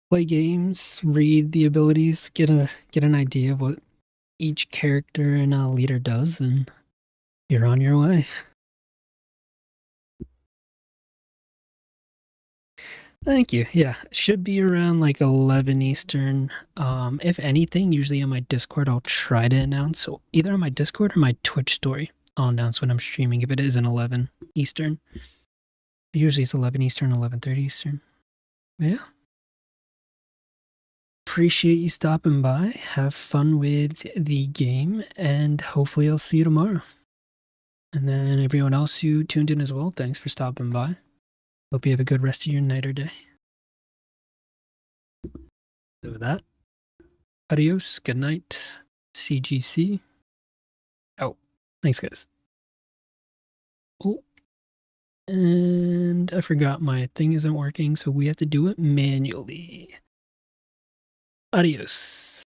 play games, read the abilities, get an idea of what each character and leader does, and you're on your way. Thank you. Yeah, should be around like 11 Eastern. If anything, usually on my Discord, I'll try to announce. So either on my Discord or my Twitch story, I'll announce when I'm streaming if it isn't 11 Eastern. Usually it's 11 Eastern, 11:30 Eastern. Yeah. Appreciate you stopping by. Have fun with the game, and hopefully I'll see you tomorrow. And then everyone else who tuned in as well, thanks for stopping by. Hope you have a good rest of your night or day. So with that, adios, good night, CGC. Oh, thanks, guys. Oh, and I forgot my thing isn't working, so we have to do it manually. Adios.